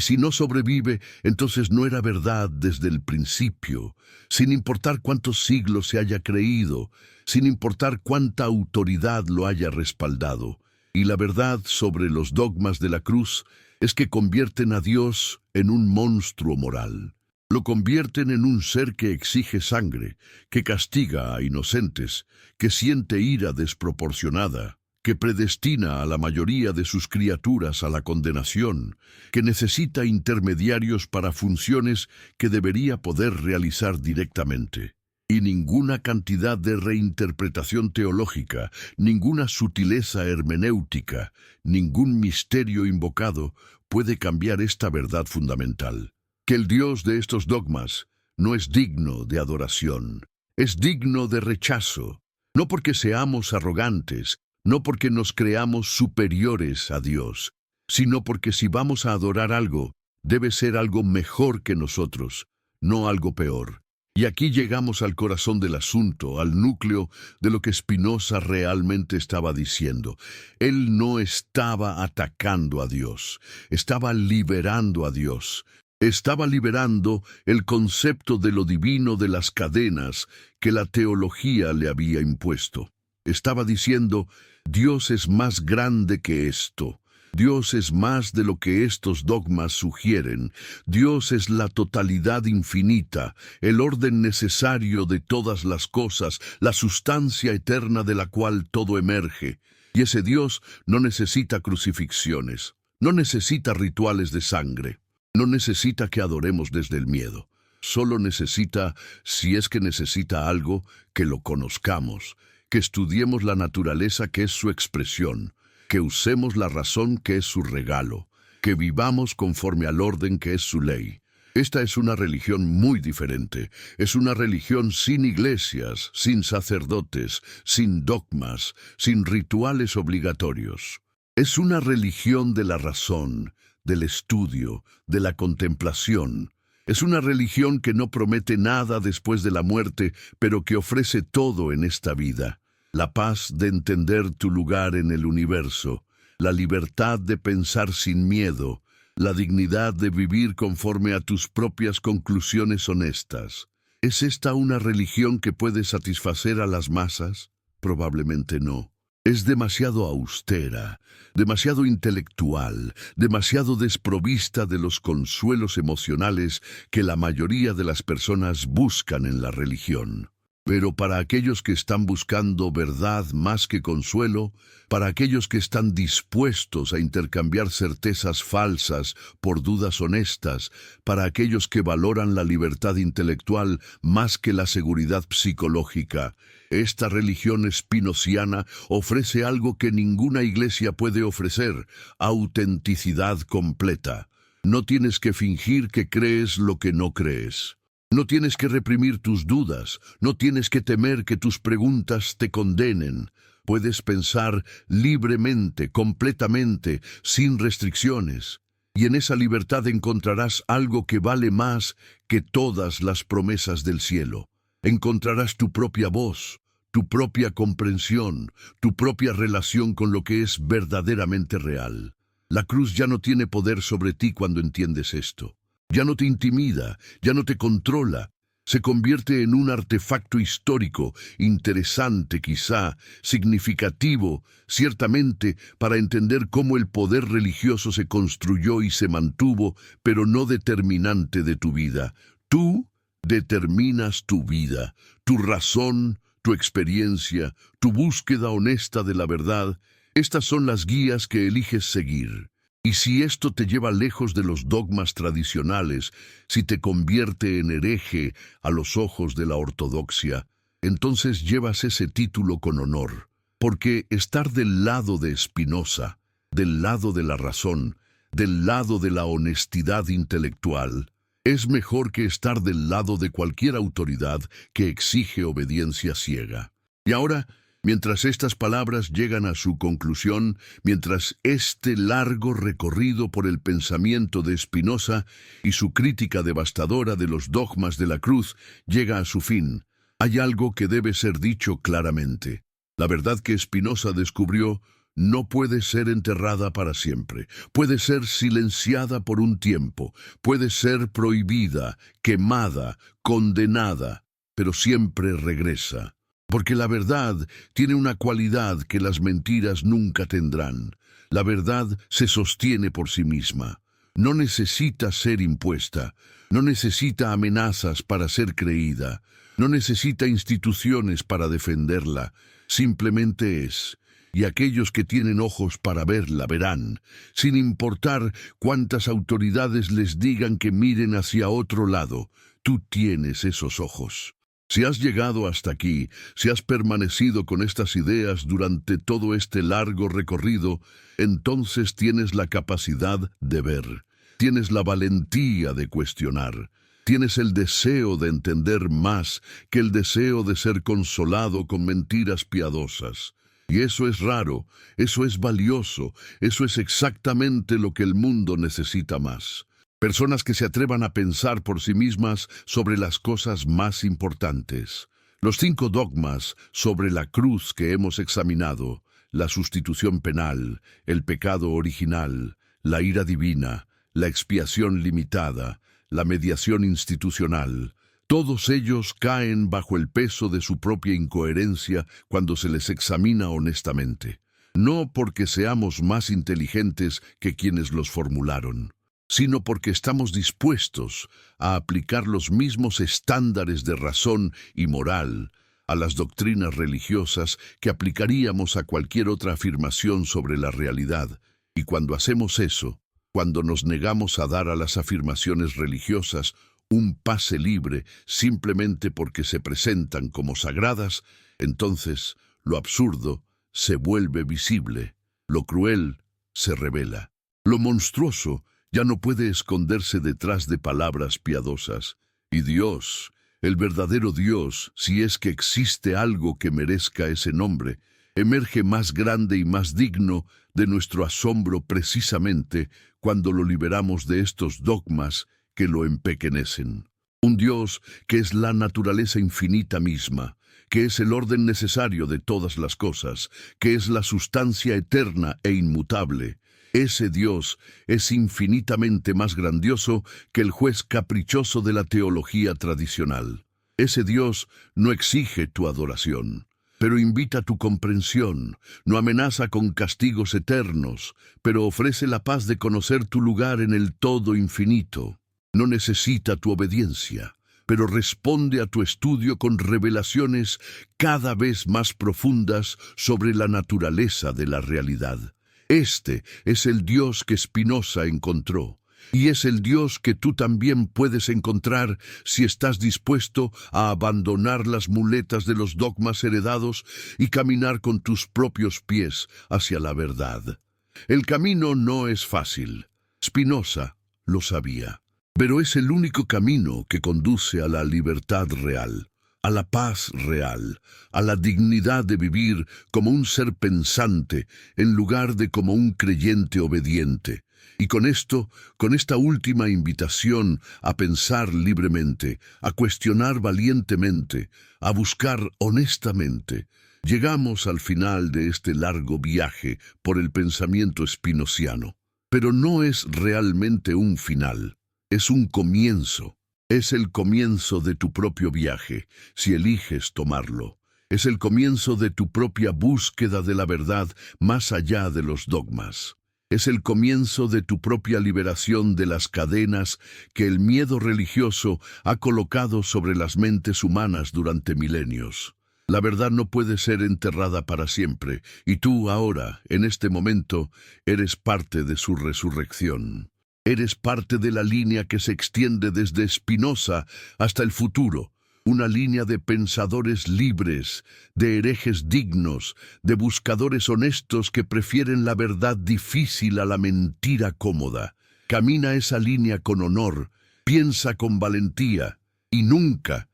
si no sobrevive, entonces no era verdad desde el principio, sin importar cuántos siglos se haya creído, sin importar cuánta autoridad lo haya respaldado. Y la verdad sobre los dogmas de la cruz es que convierten a Dios en un monstruo moral. Lo convierten en un ser que exige sangre, que castiga a inocentes, que siente ira desproporcionada, que predestina a la mayoría de sus criaturas a la condenación, que necesita intermediarios para funciones que debería poder realizar directamente. Y ninguna cantidad de reinterpretación teológica, ninguna sutileza hermenéutica, ningún misterio invocado puede cambiar esta verdad fundamental. Que el Dios de estos dogmas no es digno de adoración, es digno de rechazo, no porque seamos arrogantes, no porque nos creamos superiores a Dios, sino porque si vamos a adorar algo, debe ser algo mejor que nosotros, no algo peor. Y aquí llegamos al corazón del asunto, al núcleo de lo que Spinoza realmente estaba diciendo. Él no estaba atacando a Dios, estaba liberando a Dios. Estaba liberando el concepto de lo divino de las cadenas que la teología le había impuesto. Estaba diciendo, Dios es más grande que esto. Dios es más de lo que estos dogmas sugieren. Dios es la totalidad infinita, el orden necesario de todas las cosas, la sustancia eterna de la cual todo emerge. Y ese Dios no necesita crucifixiones, no necesita rituales de sangre. No necesita que adoremos desde el miedo. Solo necesita, si es que necesita algo, que lo conozcamos, que estudiemos la naturaleza que es su expresión, que usemos la razón que es su regalo, que vivamos conforme al orden que es su ley. Esta es una religión muy diferente. Es una religión sin iglesias, sin sacerdotes, sin dogmas, sin rituales obligatorios. Es una religión de la razón, del estudio, de la contemplación. Es una religión que no promete nada después de la muerte, pero que ofrece todo en esta vida. La paz de entender tu lugar en el universo, la libertad de pensar sin miedo, la dignidad de vivir conforme a tus propias conclusiones honestas. ¿Es esta una religión que puede satisfacer a las masas? Probablemente no. Es demasiado austera, demasiado intelectual, demasiado desprovista de los consuelos emocionales que la mayoría de las personas buscan en la religión. Pero para aquellos que están buscando verdad más que consuelo, para aquellos que están dispuestos a intercambiar certezas falsas por dudas honestas, para aquellos que valoran la libertad intelectual más que la seguridad psicológica, esta religión espinociana ofrece algo que ninguna iglesia puede ofrecer: autenticidad completa. No tienes que fingir que crees lo que no crees. No tienes que reprimir tus dudas, no tienes que temer que tus preguntas te condenen. Puedes pensar libremente, completamente, sin restricciones. Y en esa libertad encontrarás algo que vale más que todas las promesas del cielo. Encontrarás tu propia voz, tu propia comprensión, tu propia relación con lo que es verdaderamente real. La cruz ya no tiene poder sobre ti cuando entiendes esto. Ya no te intimida, ya no te controla. Se convierte en un artefacto histórico, interesante quizá, significativo, ciertamente, para entender cómo el poder religioso se construyó y se mantuvo, pero no determinante de tu vida. Tú determinas tu vida, tu razón, tu experiencia, tu búsqueda honesta de la verdad. Estas son las guías que eliges seguir. Y si esto te lleva lejos de los dogmas tradicionales, si te convierte en hereje a los ojos de la ortodoxia, entonces llevas ese título con honor, porque estar del lado de Spinoza, del lado de la razón, del lado de la honestidad intelectual, es mejor que estar del lado de cualquier autoridad que exige obediencia ciega. Y ahora, mientras estas palabras llegan a su conclusión, mientras este largo recorrido por el pensamiento de Spinoza y su crítica devastadora de los dogmas de la cruz llega a su fin, hay algo que debe ser dicho claramente. La verdad que Spinoza descubrió no puede ser enterrada para siempre, puede ser silenciada por un tiempo, puede ser prohibida, quemada, condenada, pero siempre regresa. Porque la verdad tiene una cualidad que las mentiras nunca tendrán. La verdad se sostiene por sí misma. No necesita ser impuesta. No necesita amenazas para ser creída. No necesita instituciones para defenderla. Simplemente es. Y aquellos que tienen ojos para verla verán, sin importar cuántas autoridades les digan que miren hacia otro lado. Tú tienes esos ojos. Si has llegado hasta aquí, si has permanecido con estas ideas durante todo este largo recorrido, entonces tienes la capacidad de ver, tienes la valentía de cuestionar, tienes el deseo de entender más que el deseo de ser consolado con mentiras piadosas. Y eso es raro, eso es valioso, eso es exactamente lo que el mundo necesita más. Personas que se atrevan a pensar por sí mismas sobre las cosas más importantes. Los 5 dogmas sobre la cruz que hemos examinado: la sustitución penal, el pecado original, la ira divina, la expiación limitada, la mediación institucional. Todos ellos caen bajo el peso de su propia incoherencia cuando se les examina honestamente. No porque seamos más inteligentes que quienes los formularon, sino porque estamos dispuestos a aplicar los mismos estándares de razón y moral a las doctrinas religiosas que aplicaríamos a cualquier otra afirmación sobre la realidad. Y cuando hacemos eso, cuando nos negamos a dar a las afirmaciones religiosas un pase libre simplemente porque se presentan como sagradas, entonces lo absurdo se vuelve visible, lo cruel se revela, lo monstruoso Ya no puede esconderse detrás de palabras piadosas. Y Dios, el verdadero Dios, si es que existe algo que merezca ese nombre, emerge más grande y más digno de nuestro asombro precisamente cuando lo liberamos de estos dogmas que lo empequeñecen. Un Dios que es la naturaleza infinita misma, que es el orden necesario de todas las cosas, que es la sustancia eterna e inmutable. Ese Dios es infinitamente más grandioso que el juez caprichoso de la teología tradicional. Ese Dios no exige tu adoración, pero invita tu comprensión, no amenaza con castigos eternos, pero ofrece la paz de conocer tu lugar en el todo infinito. No necesita tu obediencia, pero responde a tu estudio con revelaciones cada vez más profundas sobre la naturaleza de la realidad. Este es el Dios que Spinoza encontró, y es el Dios que tú también puedes encontrar si estás dispuesto a abandonar las muletas de los dogmas heredados y caminar con tus propios pies hacia la verdad. El camino no es fácil. Spinoza lo sabía, pero es el único camino que conduce a la libertad real, a la paz real, a la dignidad de vivir como un ser pensante en lugar de como un creyente obediente. Y con esta última invitación a pensar libremente, a cuestionar valientemente, a buscar honestamente, llegamos al final de este largo viaje por el pensamiento spinoziano. Pero no es realmente un final, es un comienzo. Es el comienzo de tu propio viaje, si eliges tomarlo. Es el comienzo de tu propia búsqueda de la verdad más allá de los dogmas. Es el comienzo de tu propia liberación de las cadenas que el miedo religioso ha colocado sobre las mentes humanas durante milenios. La verdad no puede ser enterrada para siempre, y tú ahora, en este momento, eres parte de su resurrección. Eres parte de la línea que se extiende desde Spinoza hasta el futuro, una línea de pensadores libres, de herejes dignos, de buscadores honestos que prefieren la verdad difícil a la mentira cómoda. Camina esa línea con honor, piensa con valentía y nunca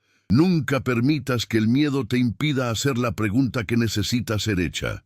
permitas que el miedo te impida hacer la pregunta que necesita ser hecha.